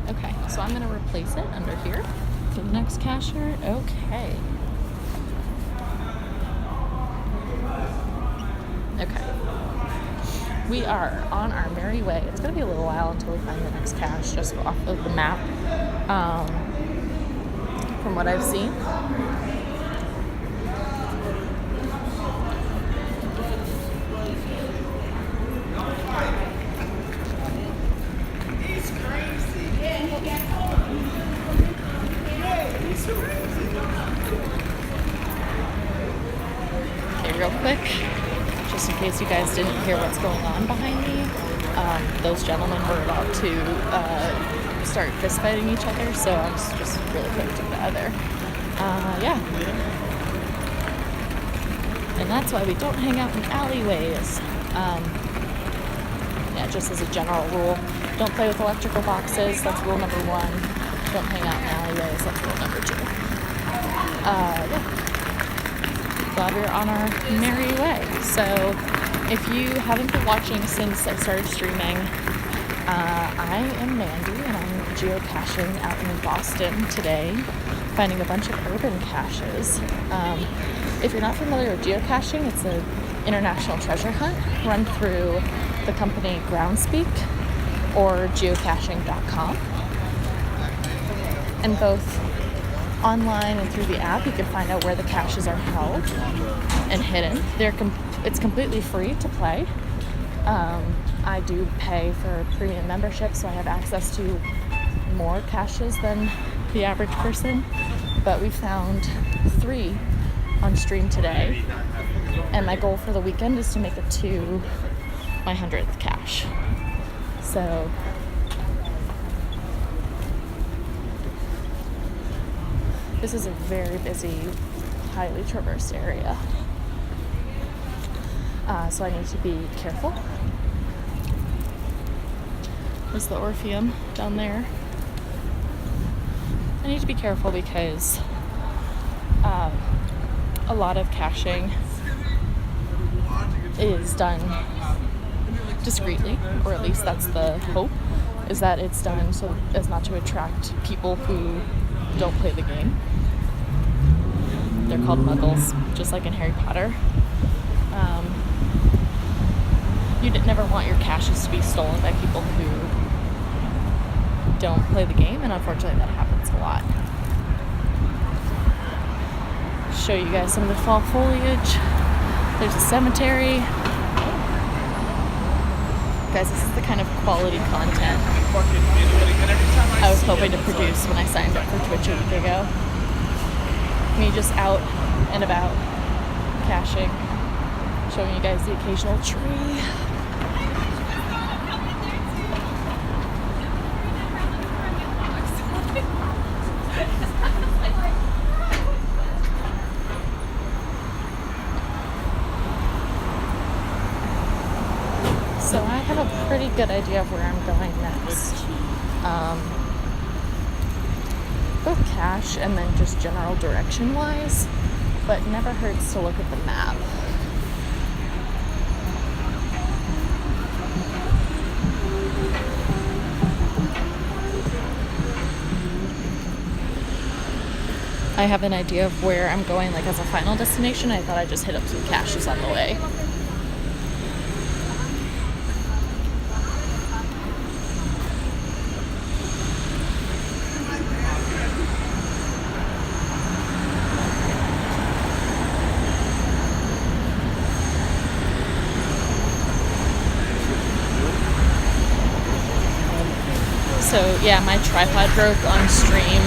Okay, so I'm gonna replace it under here. So the next cashier, okay. Okay. We are on our merry way. It's gonna be a little while until we find the next cache just off of the map. From what I've seen. Okay, real quick, just in case you guys didn't hear what's going on behind me, those gentlemen were about to start fist fighting each other, so I was just really quick to get out of there. Yeah. And that's why we don't hang out in alleyways. Yeah, just as a general rule, don't play with electrical boxes. That's rule number 1. Don't hang out in alleyways. That's rule number 2. Yeah. Glad we're on our merry way. So if you haven't been watching since I started streaming, I am Mandy and I'm geocaching out in Boston today, finding a bunch of urban caches. If you're not familiar with geocaching, it's an international treasure hunt run through the company Groundspeak or geocaching.com. And both online and through the app, you can find out where the caches are held and hidden. It's completely free to play. I do pay for a premium membership, so I have access to more caches than the average person. But we found 3 on stream today, and my goal for the weekend is to make it to my 100th cache. So this is a very busy, highly traversed area. So I need to be careful. There's the Orpheum down there. I need to be careful because a lot of caching is done discreetly, or at least that's the hope, is that it's done so as not to attract people who don't play the game. They're called muggles, just like in Harry Potter. You never want your caches to be stolen by people who don't play the game, and unfortunately that happens a lot. Show you guys some of the fall foliage. There's a cemetery. Guys, this is the kind of quality content I was hoping to produce when I signed up for Twitch a week ago. Me just out and about caching, showing you guys the occasional tree. So I have a pretty good idea of where I'm going next. Both cache and then just general direction wise, but never hurts to look at the map. I have an idea of where I'm going, like as a final destination. I thought I'd just hit up some caches on the way. So yeah, my tripod broke on stream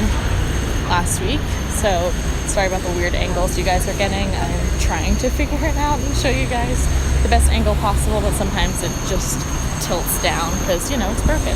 last week, so sorry about the weird angles you guys are getting. I'm trying to figure it out and show you guys the best angle possible, but sometimes it just tilts down because, you know, it's broken.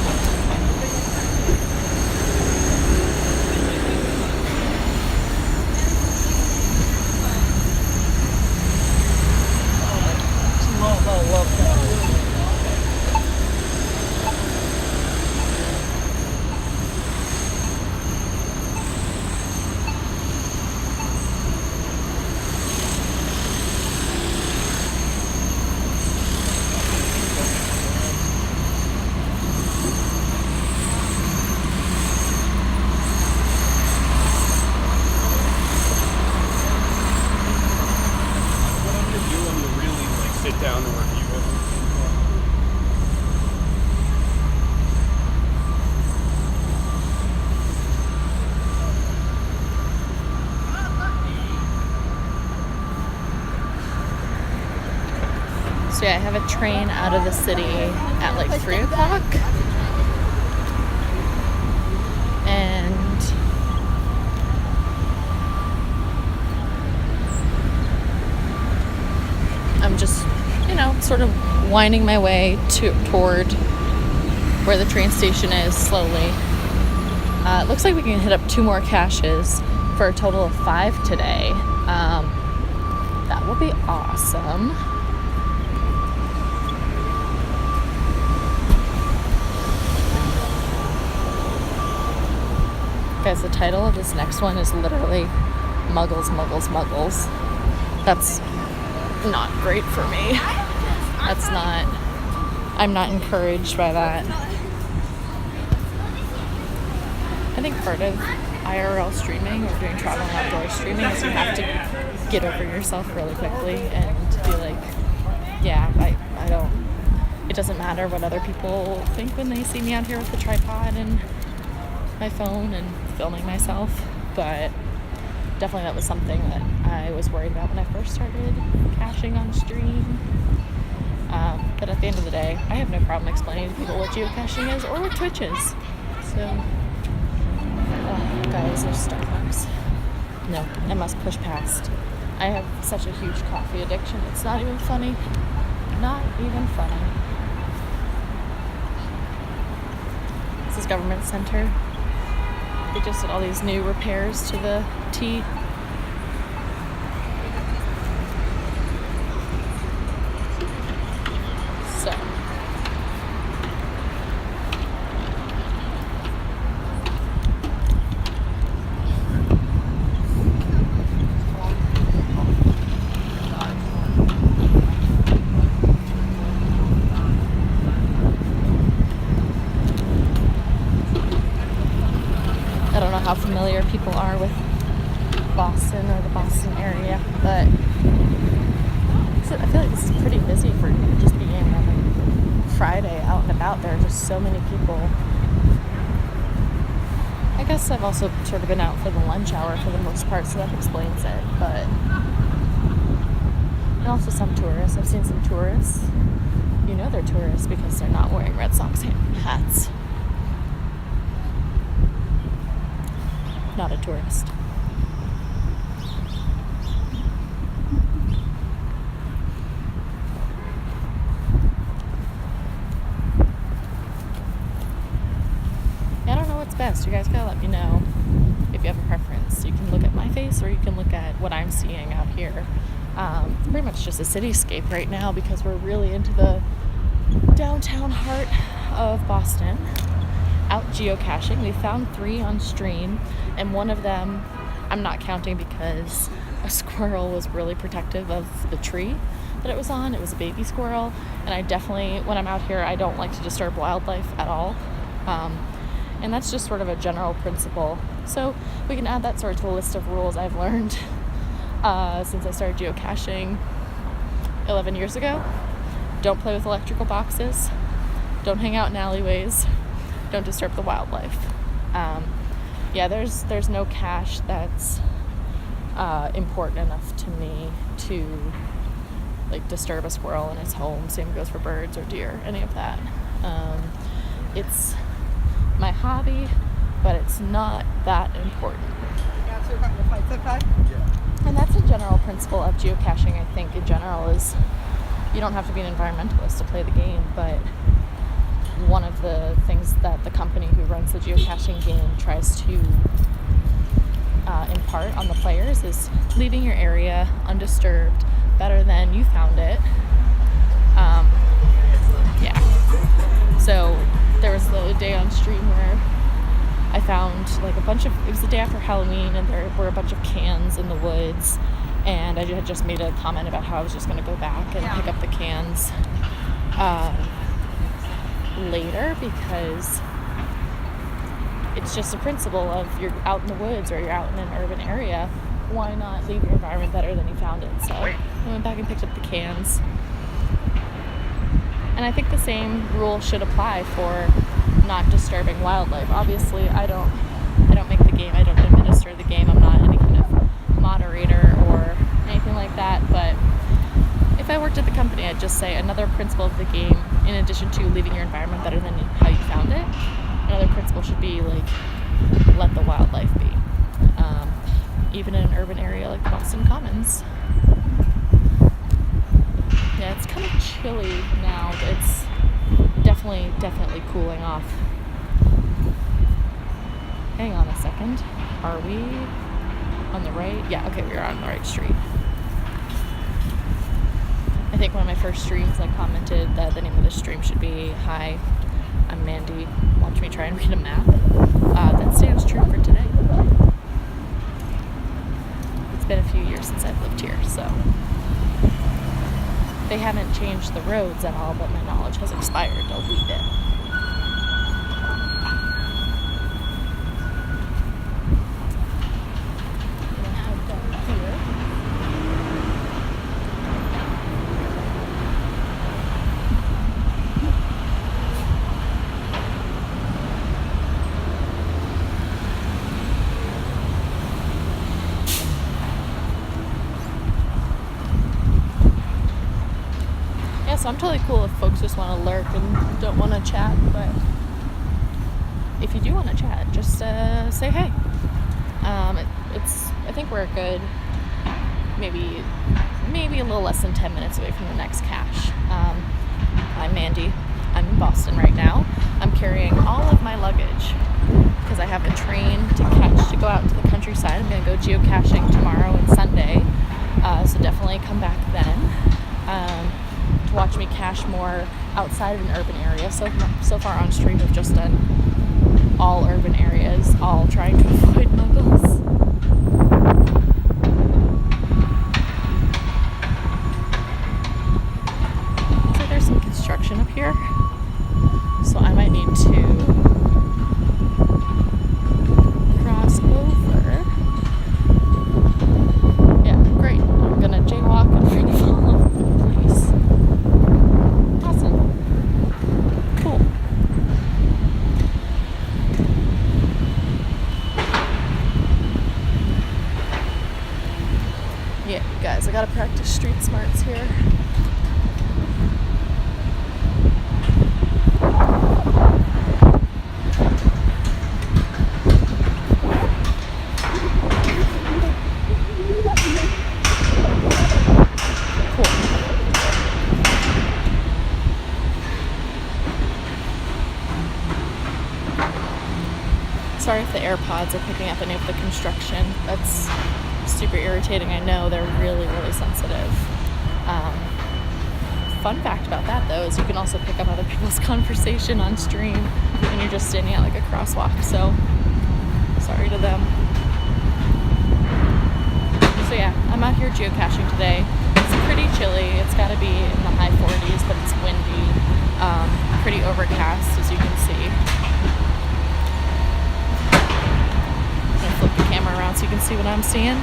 So yeah, I have a train out of the city at like 3 o'clock. And I'm just, sort of winding my way toward where the train station is slowly. It looks like we can hit up 2 more caches for a total of 5 today. That will be awesome. Guys, the title of this next one is literally Muggles, Muggles, Muggles. That's not great for me. I'm not encouraged by that. I think part of IRL streaming or doing travel and outdoor streaming is you have to get over yourself really quickly and be like, yeah, I don't, it doesn't matter what other people think when they see me out here with the tripod and my phone and filming myself, but definitely that was something that I was worried about when I first started caching on stream. But at the end of the day, I have no problem explaining to people what geocaching is or what Twitch is. So, guys, there's Starbucks. No, I must push past. I have such a huge coffee addiction. It's not even funny. Not even funny. This is Government Center. They just did all these new repairs to the T. So. I don't know how familiar people are with Boston or the Boston area, but I feel like this is pretty busy for just being on a Friday out and about. There are just so many people. I guess I've also sort of been out for the lunch hour for the most part, so that explains it, but and also some tourists. I've seen some tourists. You know they're tourists because they're not wearing Red Sox hats. Not a tourist. I don't know what's best. You guys gotta let me know if you have a preference. You can look at my face or you can look at what I'm seeing out here. Pretty much just a cityscape right now because we're really into the downtown heart of Boston. Out geocaching. We found 3 on stream, and one of them I'm not counting because a squirrel was really protective of the tree that it was on. It was a baby squirrel, and I definitely, when I'm out here, I don't like to disturb wildlife at all. And that's just sort of a general principle. So we can add that sort of to the list of rules I've learned since I started geocaching 11 years ago. Don't play with electrical boxes. Don't hang out in alleyways. Don't disturb the wildlife. There's no cache that's important enough to me to like disturb a squirrel in its home. Same goes for birds or deer, any of that. It's my hobby, but it's not that important. And that's a general principle of geocaching, I think, in general, is you don't have to be an environmentalist to play the game, but one of the things that the company who runs the geocaching game tries to impart on the players is leaving your area undisturbed better than you found it. So there was the day on stream where I found like it was the day after Halloween, and there were a bunch of cans in the woods, and I had just made a comment about how I was just going to go back and pick up the cans later, because it's just a principle of you're out in the woods or you're out in an urban area, why not leave your environment better than you found it? So I went back and picked up the cans. And I think the same rule should apply for not disturbing wildlife. Obviously, I don't make the game, I don't administer the game, I'm not any kind of moderator or anything like that, but if I worked at the company, I'd just say another principle of the game, in addition to leaving your environment better than how you found it, another principle should be like, let the wildlife be. Even in an urban area like the Boston Commons. Yeah, it's kind of chilly now. It's definitely cooling off. Hang on a second. Are we on the right? Yeah, okay, we are on the right street. I think one of my first streams I commented that the name of the stream should be Hi, I'm Mandy. Watch me try and read a map. That stands true for today. It's been a few years since I've lived here, so they haven't changed the roads at all, but my knowledge has expired a wee bit. So I'm totally cool if folks just want to lurk and don't want to chat, but if you do want to chat, just say hey. I think we're good, maybe a little less than 10 minutes away from the next cache. I'm Mandy. I'm in Boston right now. I'm carrying all of my luggage because I have a train to catch to go out to the countryside. I'm going to go geocaching tomorrow and Sunday, so definitely come back then. To watch me cache more outside of an urban area. So far on stream I've just done all urban areas, all trying to avoid muggles. Looks like there's some construction up here, so I might need to cross over. Yeah, great. I'm gonna jaywalk and free follow the police. Yeah, guys, I gotta practice street smarts here. Cool. Sorry if the AirPods are picking up any of the construction. That's super irritating. I know they're really sensitive. Fun fact about that though is you can also pick up other people's conversation on stream when you're just standing at like a crosswalk, so sorry to them. So yeah, I'm out here geocaching today. It's pretty chilly. It's got to be in the high 40s, but it's windy, pretty overcast as you can see. I'm gonna flip the camera around so you can see what I'm seeing.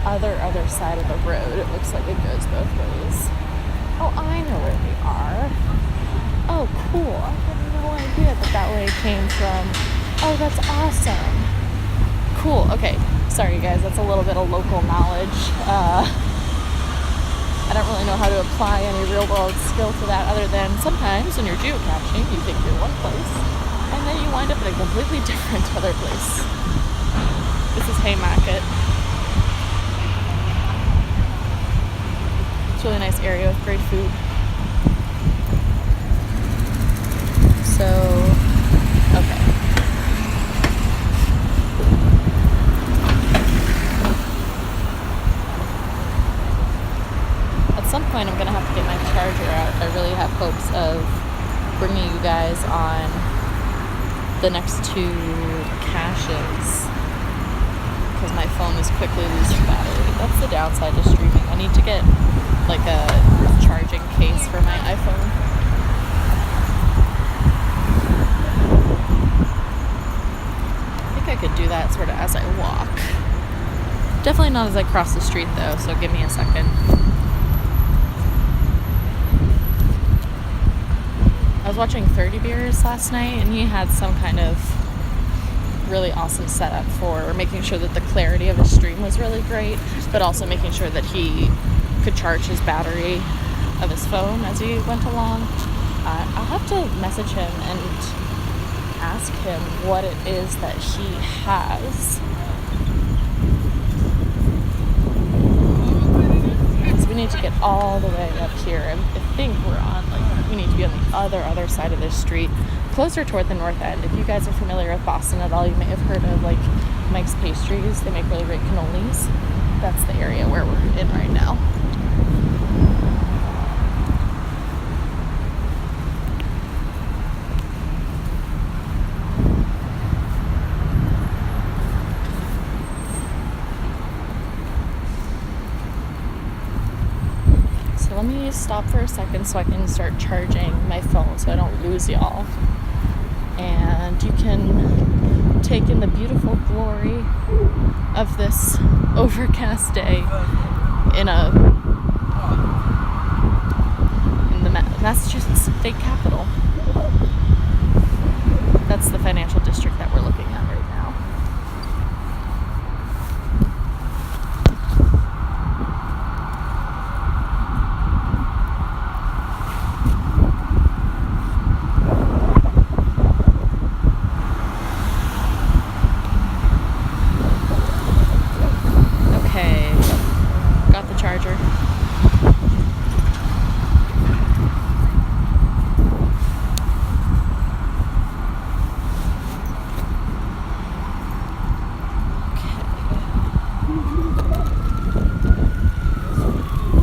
Other side of the road. It looks like it goes both ways. Oh, I know where we are. Oh, cool. I had no idea that way came from. Oh, that's awesome. Cool. Okay. Sorry, guys. That's a little bit of local knowledge. I don't really know how to apply any real-world skill to that other than sometimes when you're geocaching, you think you're one place, and then you wind up in a completely different other place. This is Haymarket. It's a really nice area with great food. So, okay. At some point I'm going to have to get my charger out. I really have hopes of bringing you guys on the next two caches because my phone is quickly losing battery. That's the downside to streaming. I need to get like a charging case for my iPhone. I think I could do that sort of as I walk. Definitely not as I cross the street though, so give me a second. I was watching 30 Beers last night, and he had some kind of really awesome setup for making sure that the clarity of his stream was really great, but also making sure that he could charge his battery of his phone as he went along. I'll have to message him and ask him what it is that he has. So we need to get all the way up here. I think we're on, like, we need to be on the other side of this street, closer toward the north end. If you guys are familiar with Boston at all, you may have heard of like Mike's Pastries. They make really great cannolis. That's the area where we're in right now. So let me stop for a second so I can start charging my phone so I don't lose y'all. And you can take in the beautiful glory of this overcast day in the Massachusetts state capital. That's the financial district that we're looking at right now. Charger.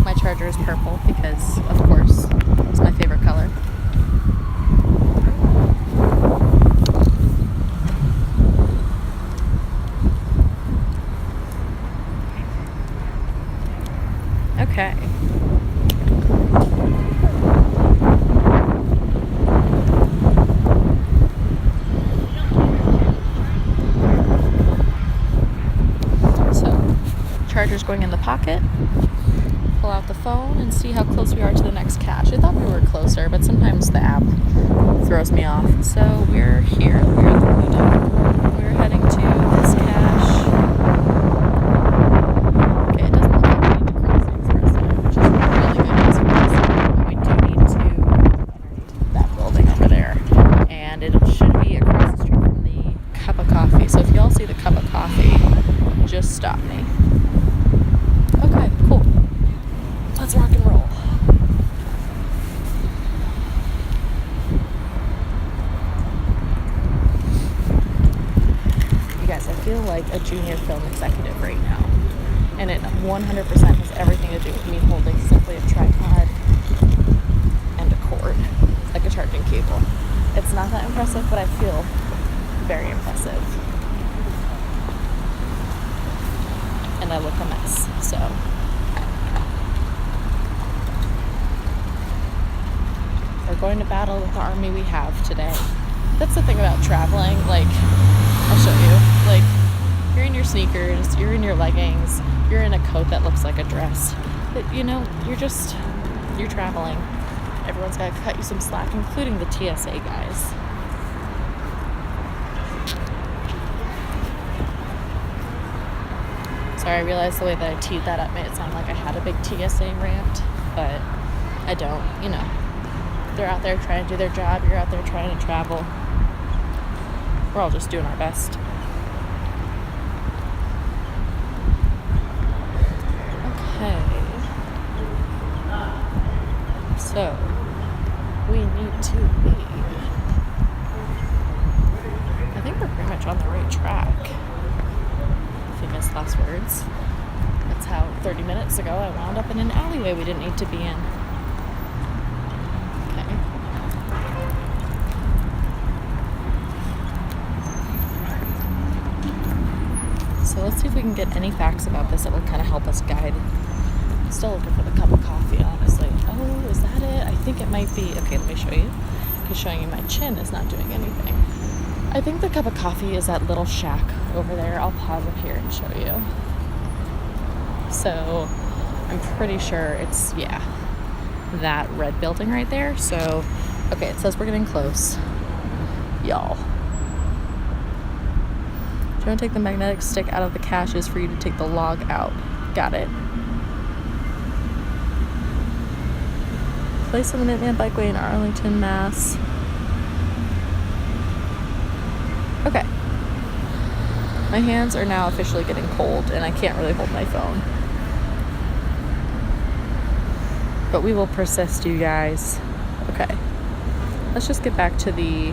My charger is purple because, of course, it's my favorite color. Okay. So, charger's going in the pocket. Pull out the phone and see how close we are to the next cache. I thought we were closer, but sometimes the app throws me off. So we're here. We're at the Blue Dog. We're heading to this cache. Just stop me. Okay, cool. Let's rock and roll. You guys, I feel like a junior film executive right now. And it 100% has everything to do with me holding simply a tripod and a cord, like a charging cable. It's not that impressive, but I feel very impressive. And I look a mess, so. We're going to battle with the army we have today. That's the thing about traveling, like, I'll show you. Like, you're in your sneakers, you're in your leggings, you're in a coat that looks like a dress. But, you know, you're traveling. Everyone's got to cut you some slack, including the TSA guys. Sorry, I realized the way that I teed that up made it sound like I had a big TSA rant, but I don't, you know. They're out there trying to do their job, you're out there trying to travel. We're all just doing our best. Okay. So, we need to be, I think we're pretty much on the right track. Famous last words. That's how 30 minutes ago I wound up in an alleyway we didn't need to be in. Okay. So let's see if we can get any facts about this that will kind of help us guide. Still looking for the cup of coffee, honestly. Oh, is that it? I think it might be. Okay, let me show you. Because showing you my chin is not doing anything. I think the cup of coffee is that little shack over there. I'll pause it here and show you. So, I'm pretty sure it's, yeah, that red building right there. So, okay, it says we're getting close. Y'all. Do you want to take the magnetic stick out of the caches for you to take the log out? Got it. Place on the Minuteman Bikeway in Arlington, Mass. Okay. My hands are now officially getting cold and I can't really hold my phone. But we will persist, you guys. Okay. Let's just get back to the...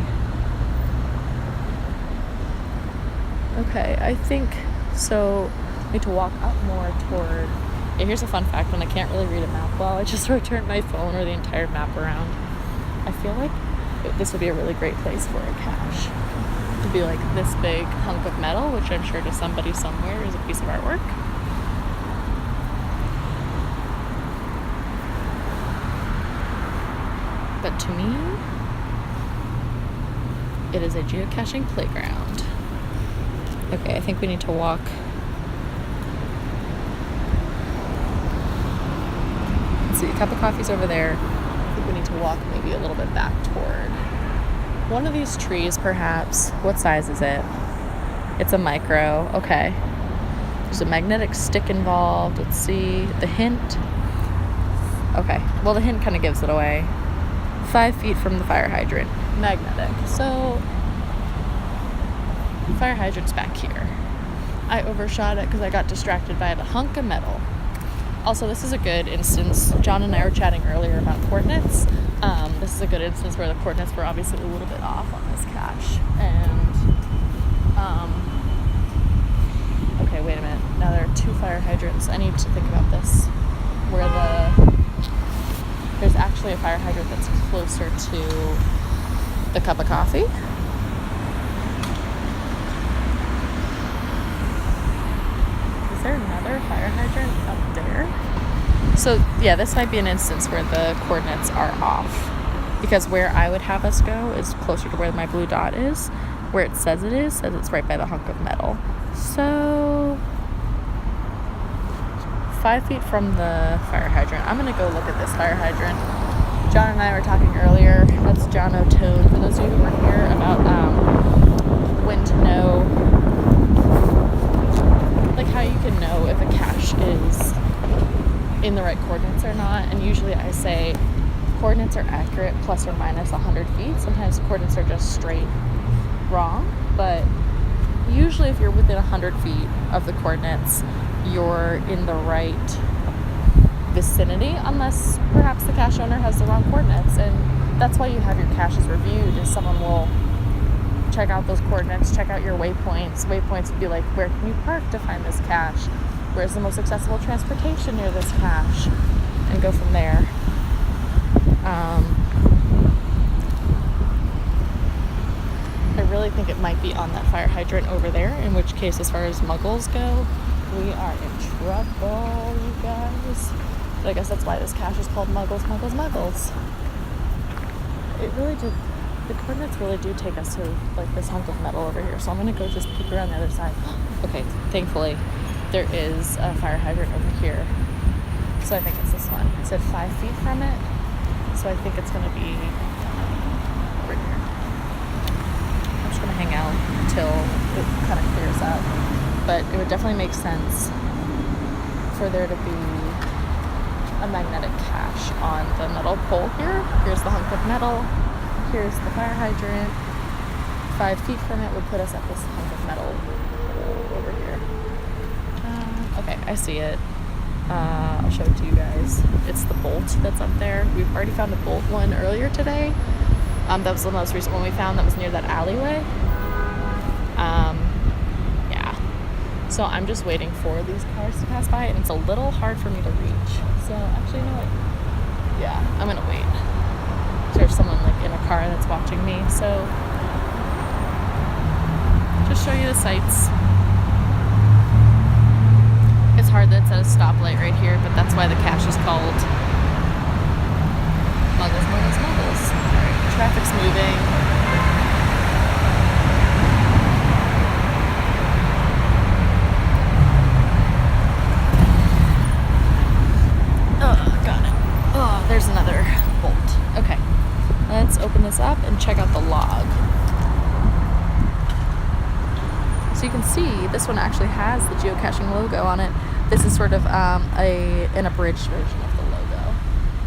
Okay, I think... So, I need to walk up more toward... Yeah, here's a fun fact. When I can't really read a map well, I just returned my phone or the entire map around. I feel like this would be a really great place for a cache. It'd be like this big hunk of metal, which I'm sure to somebody somewhere is a piece of artwork. But to me, it is a geocaching playground. Okay, I think we need to walk... See, a cup of coffee's over there. I think we need to walk maybe a little bit back toward one of these trees, perhaps. What size is it? It's a micro. Okay. There's a magnetic stick involved. Let's see. The hint. Okay. Well, the hint kind of gives it away. 5 feet from the fire hydrant. Magnetic. So, fire hydrant's back here. I overshot it because I got distracted by the hunk of metal. Also, this is a good instance. John and I were chatting earlier about coordinates. This is a good instance where the coordinates were obviously a little bit off on this cache. And, okay, wait a minute. Now there are 2 fire hydrants. I need to think about this. Where there's actually a fire hydrant that's closer to the cup of coffee. Is there another fire hydrant up there? So, yeah, this might be an instance where the coordinates are off. Because where I would have us go is closer to where my blue dot is. Where it says it's right by the hunk of metal. So, 5 feet from the fire hydrant. I'm going to go look at this fire hydrant. John and I were talking earlier. That's John O'Tone, for those of you who were here, about when to know, like how you can know if a cache is in the right coordinates or not. And usually I say coordinates are accurate plus or minus 100 feet. Sometimes coordinates are just straight wrong, but usually if you're within 100 feet of the coordinates, you're in the right vicinity, unless perhaps the cache owner has the wrong coordinates. And that's why you have your caches reviewed, is someone will check out those coordinates, check out your waypoints. Waypoints would be like, where can you park to find this cache? Where's the most accessible transportation near this cache? And go from there. I really think it might be on that fire hydrant over there, in which case, as far as muggles go, we are in trouble, you guys. But I guess that's why this cache is called Muggles, Muggles, Muggles. It really did, the coordinates really do take us to, like, this hunk of metal over here, so I'm gonna go just peek around the other side. Okay, thankfully, there is a fire hydrant over here, so I think it's this one. It said 5 feet from it, so I think it's gonna be right here. I'm just gonna hang out until it kind of clears up. But it would definitely make sense for there to be a magnetic cache on the metal pole here. Here's the hunk of metal. Here's the fire hydrant. 5 feet from it would put us at this hunk of metal over here. Okay, I see it. I'll show it to you guys. It's the bolt that's up there. We've already found a bolt one earlier today. That was the most recent one we found that was near that alleyway. So I'm just waiting for these cars to pass by, and it's a little hard for me to reach. So actually, you know what? Yeah, I'm gonna wait. There's someone like in a car that's watching me, so just show you the sights. car that's at a stoplight right here, but that's why the cache is called Muggles, Muggles, Muggles. Alright, traffic's moving. Oh, got it. Oh, there's another bolt. Okay, let's open this up and check out the log. So you can see this one actually has the geocaching logo on it. This is sort of an abridged version of the logo.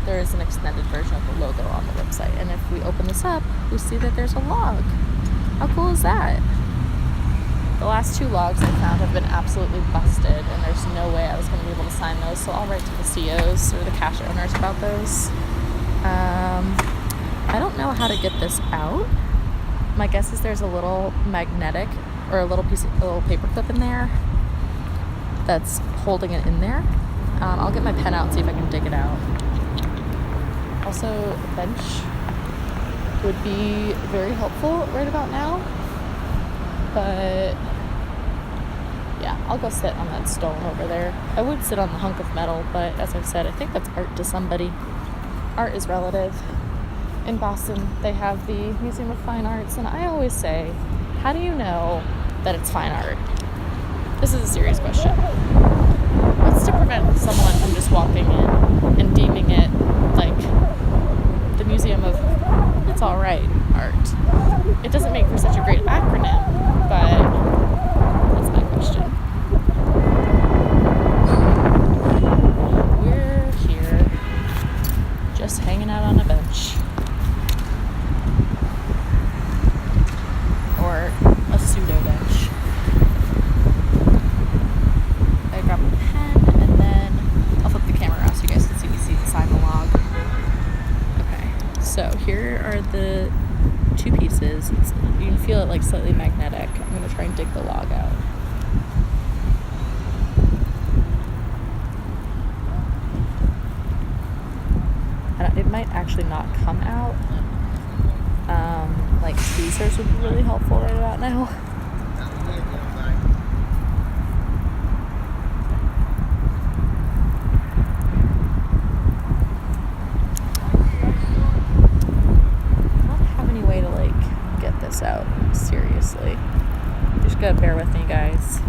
There is an extended version of the logo on the website. And if we open this up, we see that there's a log. How cool is that? The last 2 logs I found have been absolutely busted, and there's no way I was going to be able to sign those, so I'll write to the COs or the cache owners about those. I don't know how to get this out. My guess is there's a little magnetic or a little paper clip in there that's holding it in there. I'll get my pen out and see if I can dig it out. Also, a bench would be very helpful right about now. But yeah, I'll go sit on that stone over there. I would sit on the hunk of metal, but as I've said, I think that's art to somebody. Art is relative. In Boston, they have the Museum of Fine Arts, and I always say, how do you know that it's fine art? This is a serious question. What's to prevent someone from just walking in and deeming it like the Museum of It's Alright art? It doesn't make for such a great acronym, but that's my question. We're here just hanging out on a bench. Or a pseudo bench. I grab a pen and then I'll flip the camera around so you guys can see me sign the log. Okay, so here are the 2 pieces. You can feel it like slightly magnetic. I'm going to try and dig the log out. It might actually not come out. Like tweezers would be really helpful right about now. I don't have any way to like get this out. Seriously, you just gotta bear with me, guys.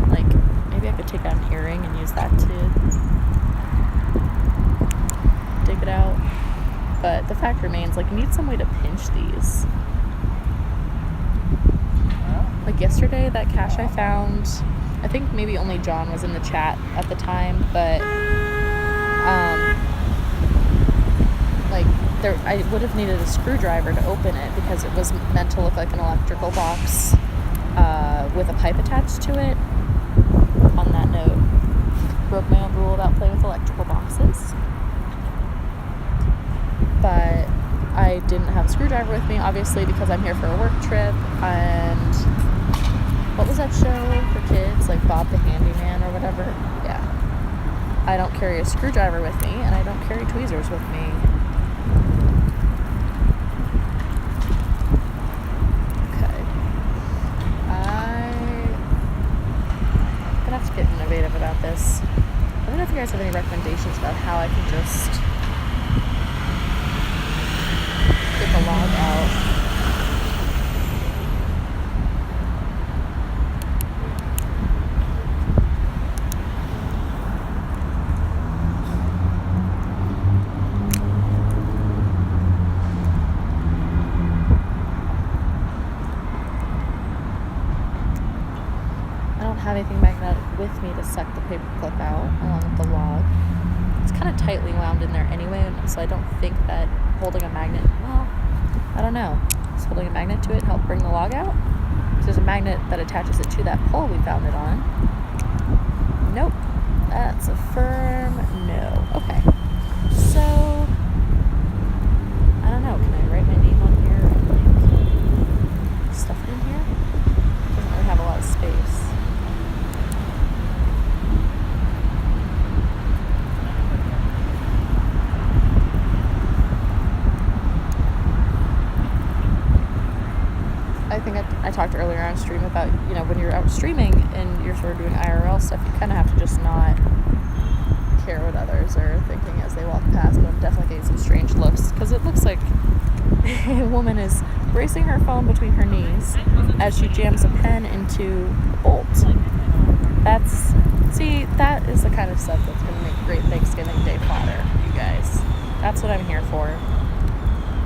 Like maybe I could take out an earring and use that to dig it out. But the fact remains, like, you need some way to pinch these. Like yesterday, that cache I found, I think maybe only John was in the chat at the time, but I would have needed a screwdriver to open it because it was meant to look like an electrical box with a pipe attached to it. On that note, broke my own rule about playing with electrical boxes. But I didn't have a screwdriver with me, obviously, because I'm here for a work trip. And what was that show for kids, like Bob the Handyman or whatever? Yeah. I don't carry a screwdriver with me, and I don't carry tweezers with me. Okay. I'm gonna have to get innovative about this. I don't know if you guys have any recommendations about how I can just get the log out. I don't have anything magnetic with me to suck the paper clip out along with the log. It's kind of tightly wound in there anyway, so I don't think that holding a magnet, well, I don't know. Does holding a magnet to it help bring the log out? So there's a magnet that attaches it to that pole we found it on. Nope. That's a firm no. Okay. So, I don't know. Can I write my name on here and like stuff it in here? Doesn't really have a lot of space. I talked earlier on stream about, you know, when you're out streaming and you're sort of doing IRL stuff, you kind of have to just not care what others are thinking as they walk past. But I'm definitely getting some strange looks because it looks like a woman is bracing her phone between her knees as she jams a pen into a bolt. That is the kind of stuff that's going to make great Thanksgiving Day fodder, you guys. That's what I'm here for.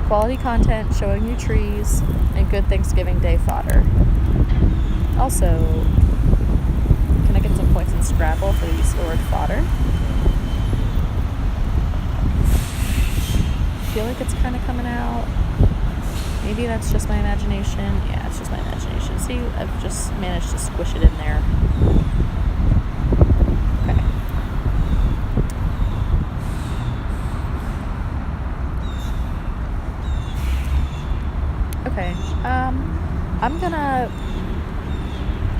Quality content, showing you trees, and good Thanksgiving Day fodder. Also, can I get some points in Scrabble for the use of the word fodder? I feel like it's kind of coming out. Maybe that's just my imagination. Yeah, it's just my imagination. See, I've just managed to squish it in there. Okay.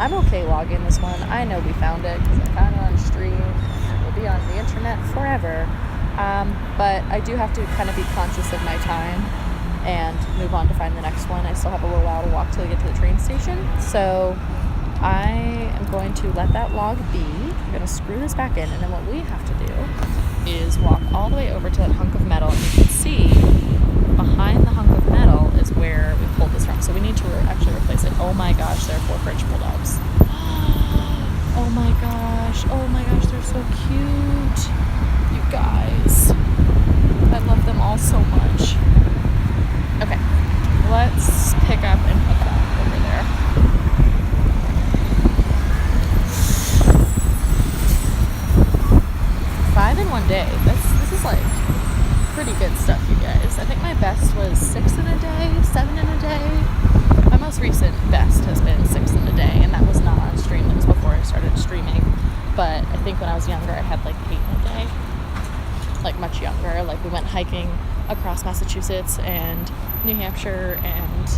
I'm okay logging this one. I know we found it because I found it on stream and it will be on the internet forever. But I do have to kind of be conscious of my time and move on to find the next one. I still have a little while to walk till I get to the train station. So I am going to let that log be. I'm going to screw this back in, and then what we have to do is walk all the way over to that hunk of metal, and you can see behind the hunk of metal is where we pulled this from. So we need to actually replace it. Oh my gosh, there are 4 French bulldogs. Oh my gosh, they're so cute. You guys, I love them all so much. Okay, let's pick up and put that over there. 5 in one day. This is like pretty good stuff, you guys. I think my best was 6 in a day, 7 in a day. My most recent best has been 6 in a day, and that was not on stream. That was before I started streaming. But I think when I was younger, I had like 8 in a day. Like much younger. Like we went hiking across Massachusetts and New Hampshire and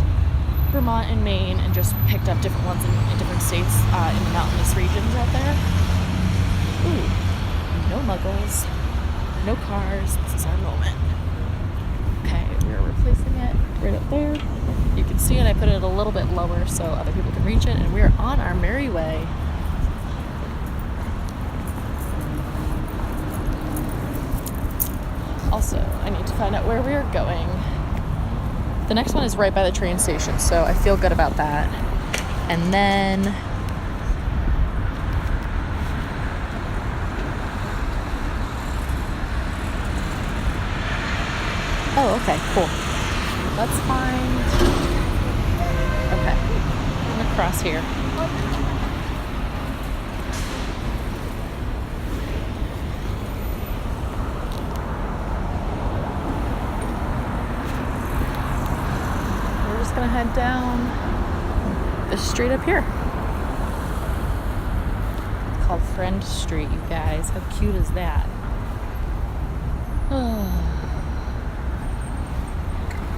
Vermont and Maine, and just picked up different ones in different states in the mountainous regions out there. Ooh, no muggles, no cars. This is our moment. Okay, we're replacing it right up there. You can see it. I put it a little bit lower so other people can reach it, and we're on our merry way. Also, I need to find out where we are going. The next one is right by the train station, so I feel good about that. And then oh, okay, cool. Let's find. Okay, I'm gonna cross here. Gonna head down the street up here. It's called Friend Street, you guys. How cute is that?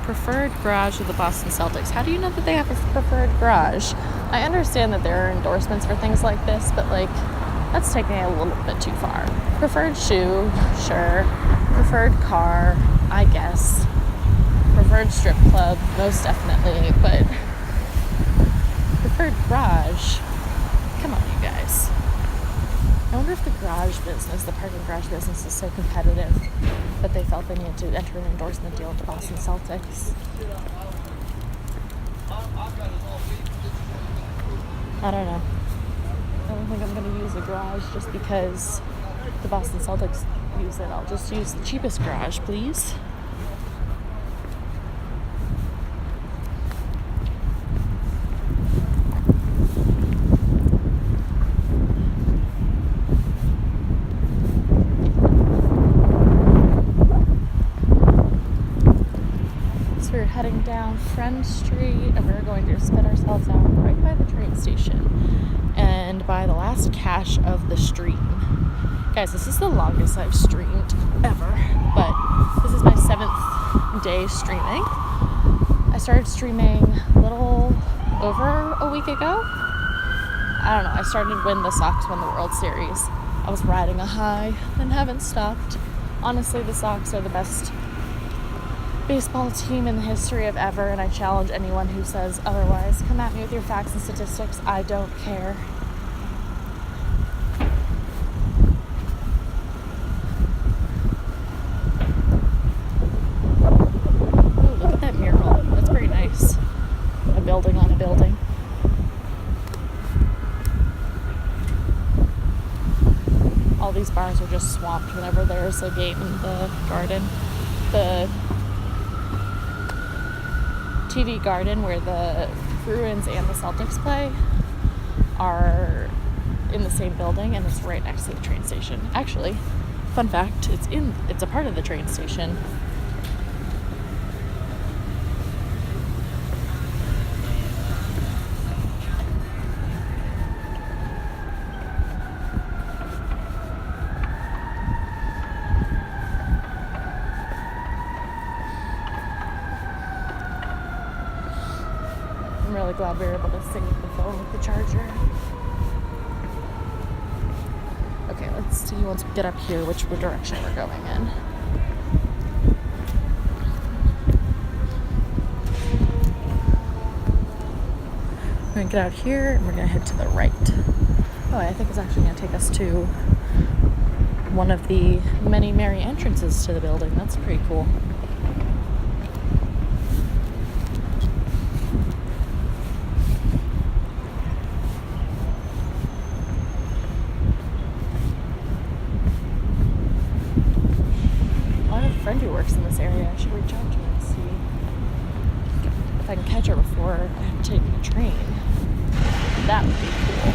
Preferred garage of the Boston Celtics. How do you know that they have a preferred garage? I understand that there are endorsements for things like this, but like that's taking it a little bit too far. Preferred shoe, sure. Preferred car, I guess. Preferred strip club, most definitely, but preferred garage, come on, you guys. I wonder if the garage business, the parking garage business, is so competitive that they felt they needed to enter an endorsement deal with the Boston Celtics. I don't know. I don't think I'm going to use a garage just because the Boston Celtics use it. I'll just use the cheapest garage, please. Heading down Friend Street, and we're going to spit ourselves out right by the train station and by the last cache of the stream. Guys, this is the longest I've streamed ever, but this is my 7th day streaming. I started streaming a little over a week ago. I don't know, I started when the Sox won the World Series. I was riding a high and haven't stopped. Honestly, the Sox are the best baseball team in the history of ever, and I challenge anyone who says otherwise. Come at me with your facts and statistics. I don't care. Oh, look at that mural. That's pretty nice. A building on a building. All these bars are just swamped whenever there's a game in the garden. The TD Garden, where the Bruins and the Celtics play, are in the same building, and it's right next to the train station. Actually, fun fact, it's a part of the train station. I'm really glad we were able to sync the phone with the charger. Okay, let's see once we get up here which direction we're going in. We're gonna get out here and we're gonna head to the right. Oh, I think it's actually gonna take us to one of the many merry entrances to the building. That's pretty cool. I have a friend who works in this area. I should reach out to her and see if I can catch her before I have to take the train. That would be cool.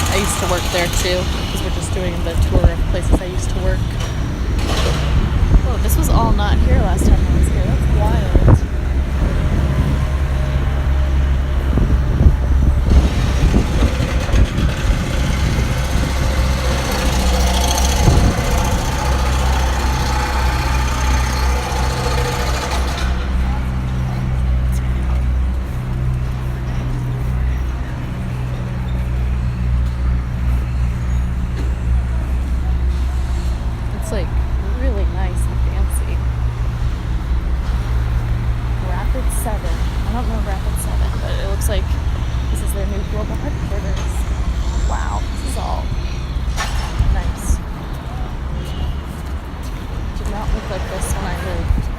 I used to work there too, because we're just doing the tour of places I used to work. Oh, this was all not here last time I was here. That's wild. Like really nice and fancy. Rapid 7. I don't know Rapid 7, but it looks like this is their new global headquarters. Wow, this is all nice. Did not look like this when I lived.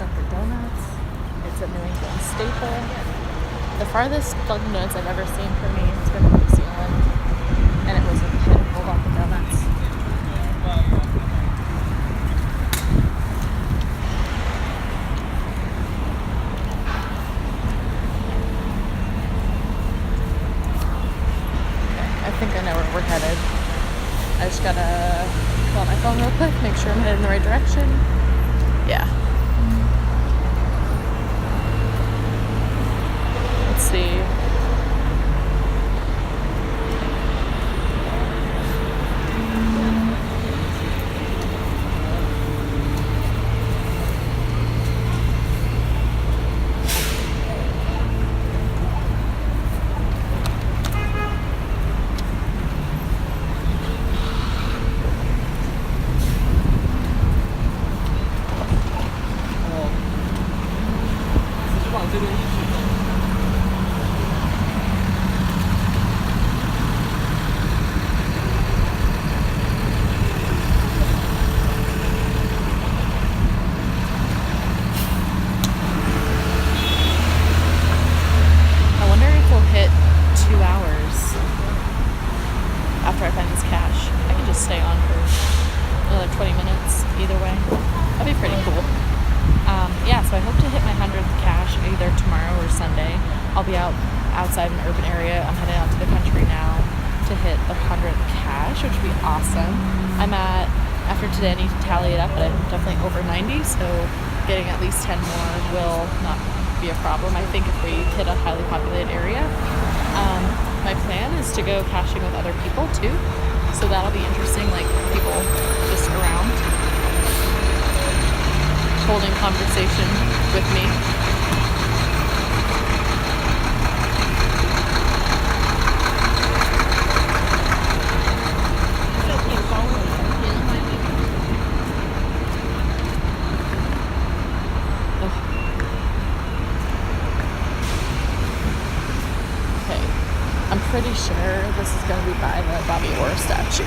Dunkin' Donuts. It's a New England staple. The farthest Dunkin' Donuts I've ever seen for me has been in New Zealand, and it was a pit of Dunkin' Donuts. Okay, I think I know where we're headed. I just gotta pull out my phone real quick, make sure I'm headed in the right direction. Yeah. Let's see. After I find this cache, I can just stay on for another 20 minutes either way. That'd be pretty cool. Yeah, so I hope to hit my 100th cache either tomorrow or Sunday. I'll be outside an urban area. I'm heading out to the country now to hit the 100th cache, which would be awesome. After today I need to tally it up, but I'm definitely over 90, so getting at least 10 more will not be a problem. I think if we hit a highly populated area, my plan is to go caching with other people too. So that'll be interesting, like people just around holding conversation with me. I'm pretty sure this is going to be by the Bobby Orr statue.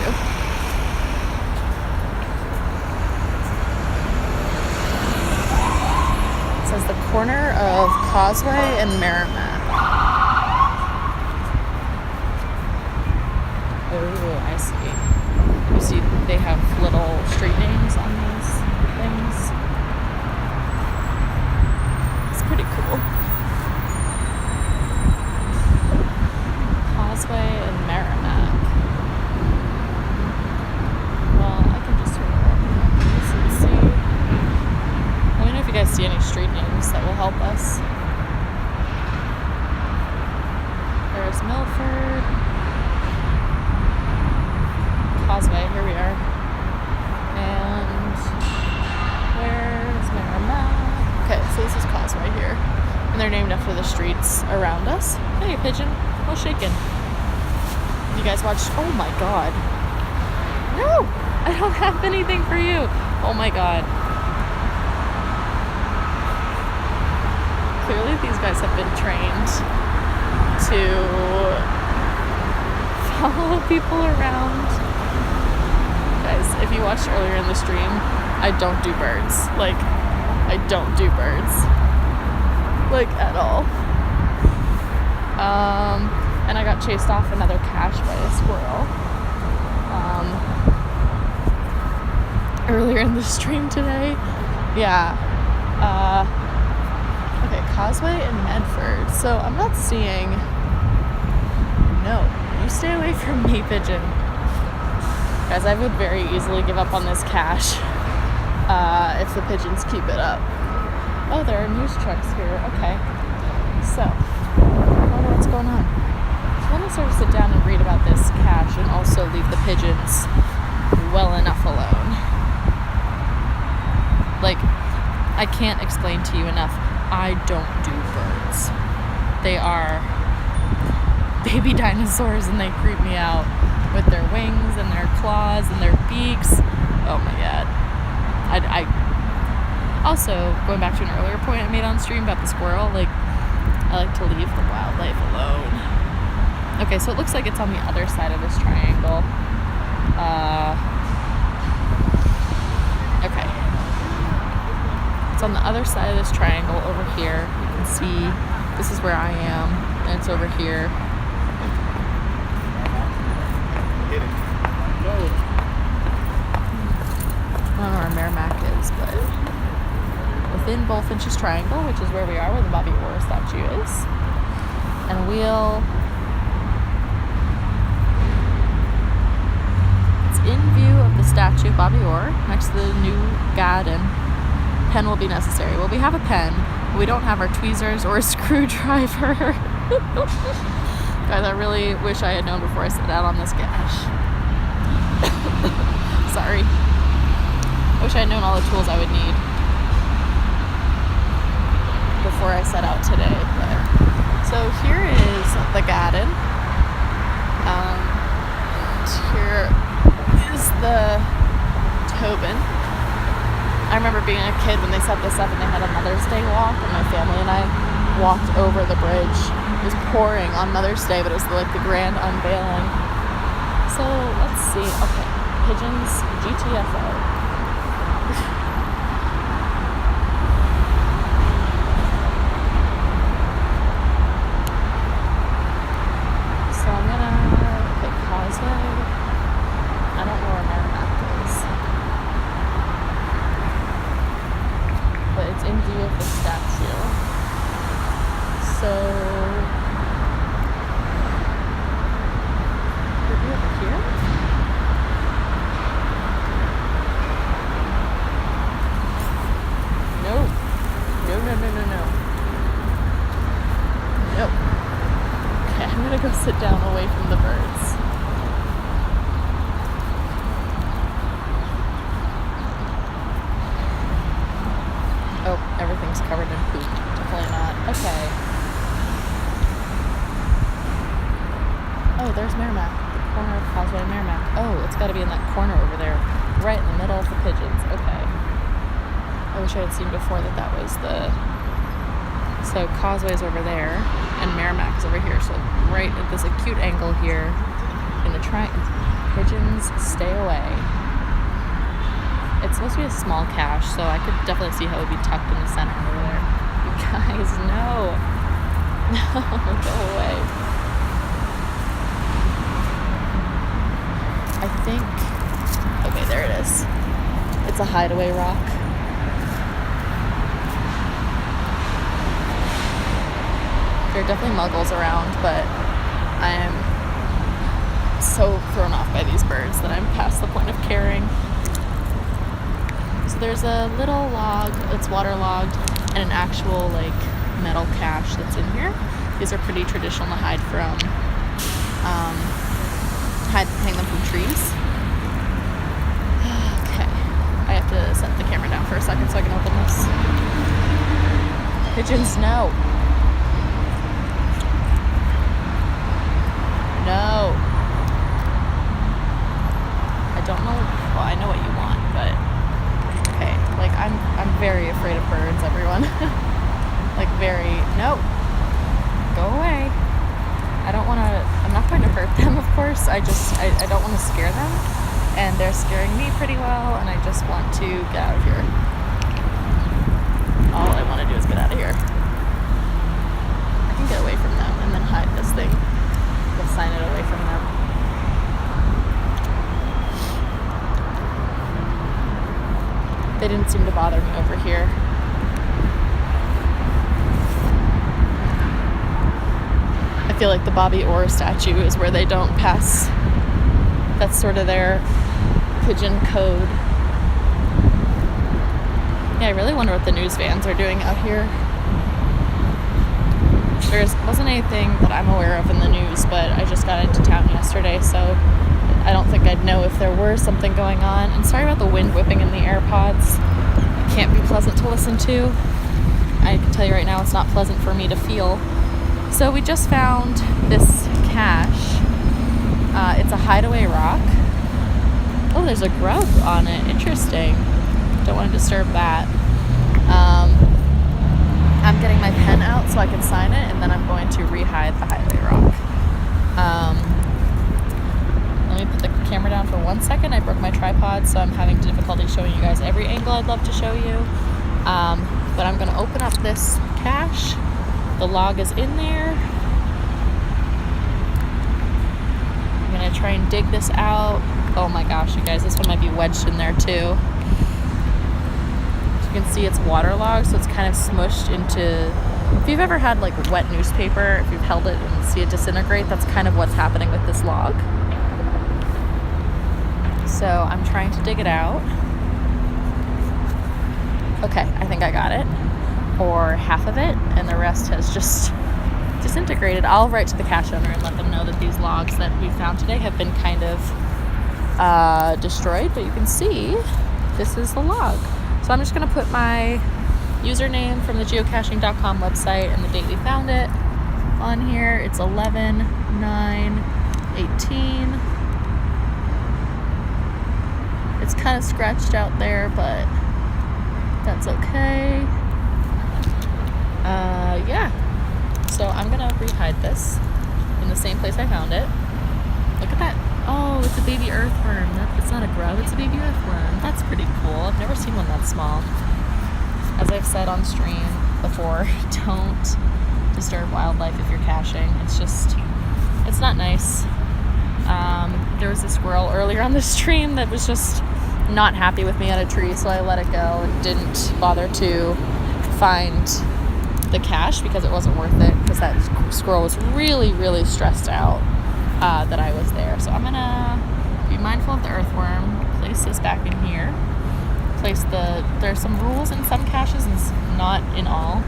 It says the corner of Causeway and Merrimack. Oh, I see. You see, they have little street names on these things. It's pretty cool. And Merrimack. Well, I can just sort of walk around these and see. Let me know if you guys see any street names that will help us. There's Milford. Causeway, here we are. And where's Merrimack? Okay, so this is Causeway here. And they're named after the streets around us. Hey, pigeon. Well shaken. You guys watched? Oh my god. No! I don't have anything for you. Oh my god. Clearly these guys have been trained to follow people around. Guys, if you watched earlier in the stream, I don't do birds. Like, I don't do birds. Like, at all. And I got chased off another cache by a squirrel earlier in the stream today. Yeah. Okay, Causeway and Medford. So I'm not seeing... No. You stay away from me, pigeon. Guys, I would very easily give up on this cache if the pigeons keep it up. Oh, there are news trucks here. Okay. So, I don't know what's going on. I want to sort of sit down and read about this cache and also leave the pigeons well enough alone. Like, I can't explain to you enough, I don't do birds. They are baby dinosaurs and they creep me out with their wings and their claws and their beaks. Oh my god. I also, going back to an earlier point I made on stream about the squirrel, like, I like to leave the wildlife alone. Okay, so it looks like it's on the other side of this triangle. Okay. It's on the other side of this triangle over here. You can see this is where I am, and it's over here. Hit it. Go. I don't know where Merrimack is, but within Bullfinch's Triangle, which is where we are, where the Bobby Orr statue is. And we'll... It's in view of the statue of Bobby Orr, next to the new garden. Pen will be necessary. Well, we have a pen, but we don't have our tweezers or a screwdriver. Guys, I really wish I had known before I set out on this cache. Sorry. I wish I had known all the tools I would need before I set out today. But so here is the garden. And here is the Tobin. I remember being a kid when they set this up and they had a Mother's Day walk, and my family and I walked over the bridge. It was pouring on Mother's Day, but it was like the grand unveiling. So let's see. Okay, pigeons, GTFO. So I'm gonna pick Causeway. I don't know where Merrimack is, but it's in view of the statue. So could be over here. Nope. gonna go sit down away from the birds. Oh, everything's covered in poop. Definitely not. Okay. Oh, there's Merrimack. The corner of Causeway and Merrimack. Oh, it's got to be in that corner over there, right in the middle of the pigeons. Okay. I wish I had seen before that was the... So Causeway's over there, and Merrimack's over here. So right at this acute angle here, in the pigeons stay away. It's supposed to be a small cache, so I could definitely see how it would be tucked in the center over there. You guys, no. No, go away. I think... Okay, there it is. It's a hideaway rock. There are definitely muggles around, but I am so thrown off by these birds that I'm past the point of caring. So there's a little log that's waterlogged and an actual like metal cache that's in here. These are pretty traditional to hide from, hang them from trees. Okay, I have to set the camera down for a second so I can open this. Pigeons, no. No. I don't know. Well, I know what you want, but okay. Like I'm very afraid of birds, everyone. Like very. No. Go away. I don't want to. I'm not going to hurt them, of course. I don't want to scare them, and they're scaring me pretty well, and I just want to get out of here. All I want to do is get out of here. I can get away from them and then hide this thing. We'll sign it away from them. They didn't seem to bother me over here. I feel like the Bobby Orr statue is where they don't pass. That's sort of their pigeon code. Yeah, I really wonder what the news vans are doing out here. There wasn't anything that I'm aware of in the news, but I just got into town yesterday, so I don't think I'd know if there were something going on. And sorry about the wind whipping in the AirPods. It can't be pleasant to listen to. I can tell you right now it's not pleasant for me to feel. So we just found this cache. It's a hideaway rock. Oh, there's a grub on it. Interesting. Don't want to disturb that. I'm getting my pen out so I can sign it, and then I'm going to re-hide the hideaway rock. Let me put the camera down for 1 second. I broke my tripod, so I'm having difficulty showing you guys every angle I'd love to show you. But I'm going to open up this cache. The log is in there. I'm going to try and dig this out. Oh my gosh, you guys, this one might be wedged in there too. You can see it's waterlogged, so it's kind of smushed into... If you've ever had like wet newspaper, if you've held it and see it disintegrate, that's kind of what's happening with this log. So I'm trying to dig it out. Okay, I think I got it. Or half of it, and the rest has just disintegrated. I'll write to the cache owner and let them know that these logs that we found today have been kind of destroyed, but you can see this is the log. So I'm just going to put my username from the geocaching.com website and the date we found it on here. It's 11/9/18. It's kind of scratched out there, but that's okay. Yeah. So I'm going to re-hide this in the same place I found it. Look at that. Oh, it's a baby earthworm. It's not a grub, it's a baby earthworm. That's pretty cool. I've never seen one that small. As I've said on stream before, don't disturb wildlife if you're caching. It's not nice. There was a squirrel earlier on the stream that was just not happy with me at a tree, so I let it go and didn't bother to find the cache because it wasn't worth it, because that squirrel was really, really stressed out that I was there. So I'm gonna be mindful of the earthworm, place this back in here, there's some rules in some caches and not in all,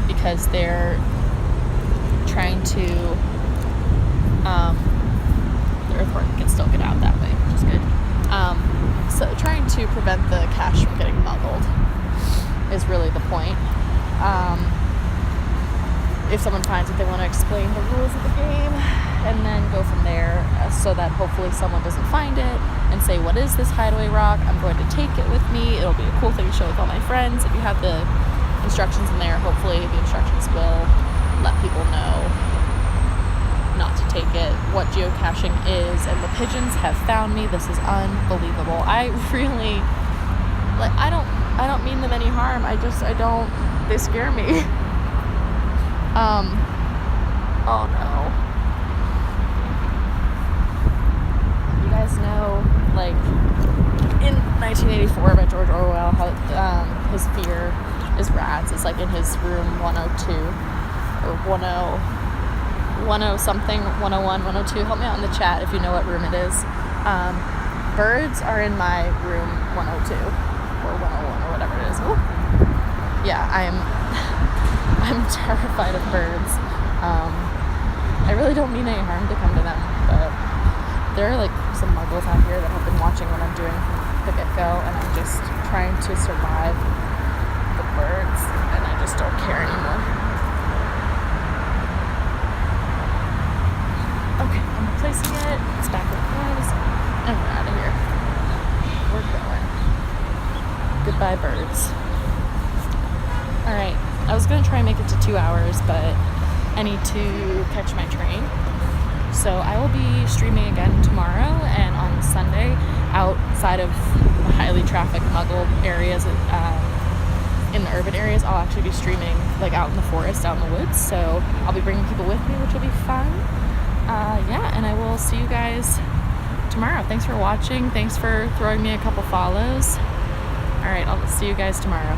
because they're trying to The earthworm can still get out that way, which is good. So trying to prevent the cache from getting muggled is really the point. If someone finds it, they want to explain the rules of the game and then go from there, so that hopefully someone doesn't find it and say, what is this hideaway rock? I'm going to take it with me. It'll be a cool thing to show with all my friends. If you have the instructions in there, hopefully the instructions will let people know not to take it, what geocaching is, and the pigeons have found me. This is unbelievable. I really, I don't mean them any harm. They scare me. Oh no. You guys know, in 1984 by George Orwell, how his fear is rats. It's in his room 102 or 10 something, 101, 102. Help me out in the chat if you know what room it is. Birds are in my room 102 or 101 or whatever it is. Ooh. Yeah, I'm terrified of birds. I really don't mean any harm to come to them, but there are some muggles out here that have been watching what I'm doing from the get-go, and I'm just trying to survive the birds, and I just don't care anymore. Okay, I'm replacing it. It's back where it was, and we're out of here. We're going. Goodbye, birds. Alright, I was going to try and make it to 2 hours, but I need to catch my train. So I will be streaming again tomorrow and on Sunday outside of the highly trafficked muggled areas. In the urban areas, I'll actually be streaming out in the forest, out in the woods. So I'll be bringing people with me, which will be fun. And I will see you guys tomorrow. Thanks for watching. Thanks for throwing me a couple follows. Alright, I'll see you guys tomorrow.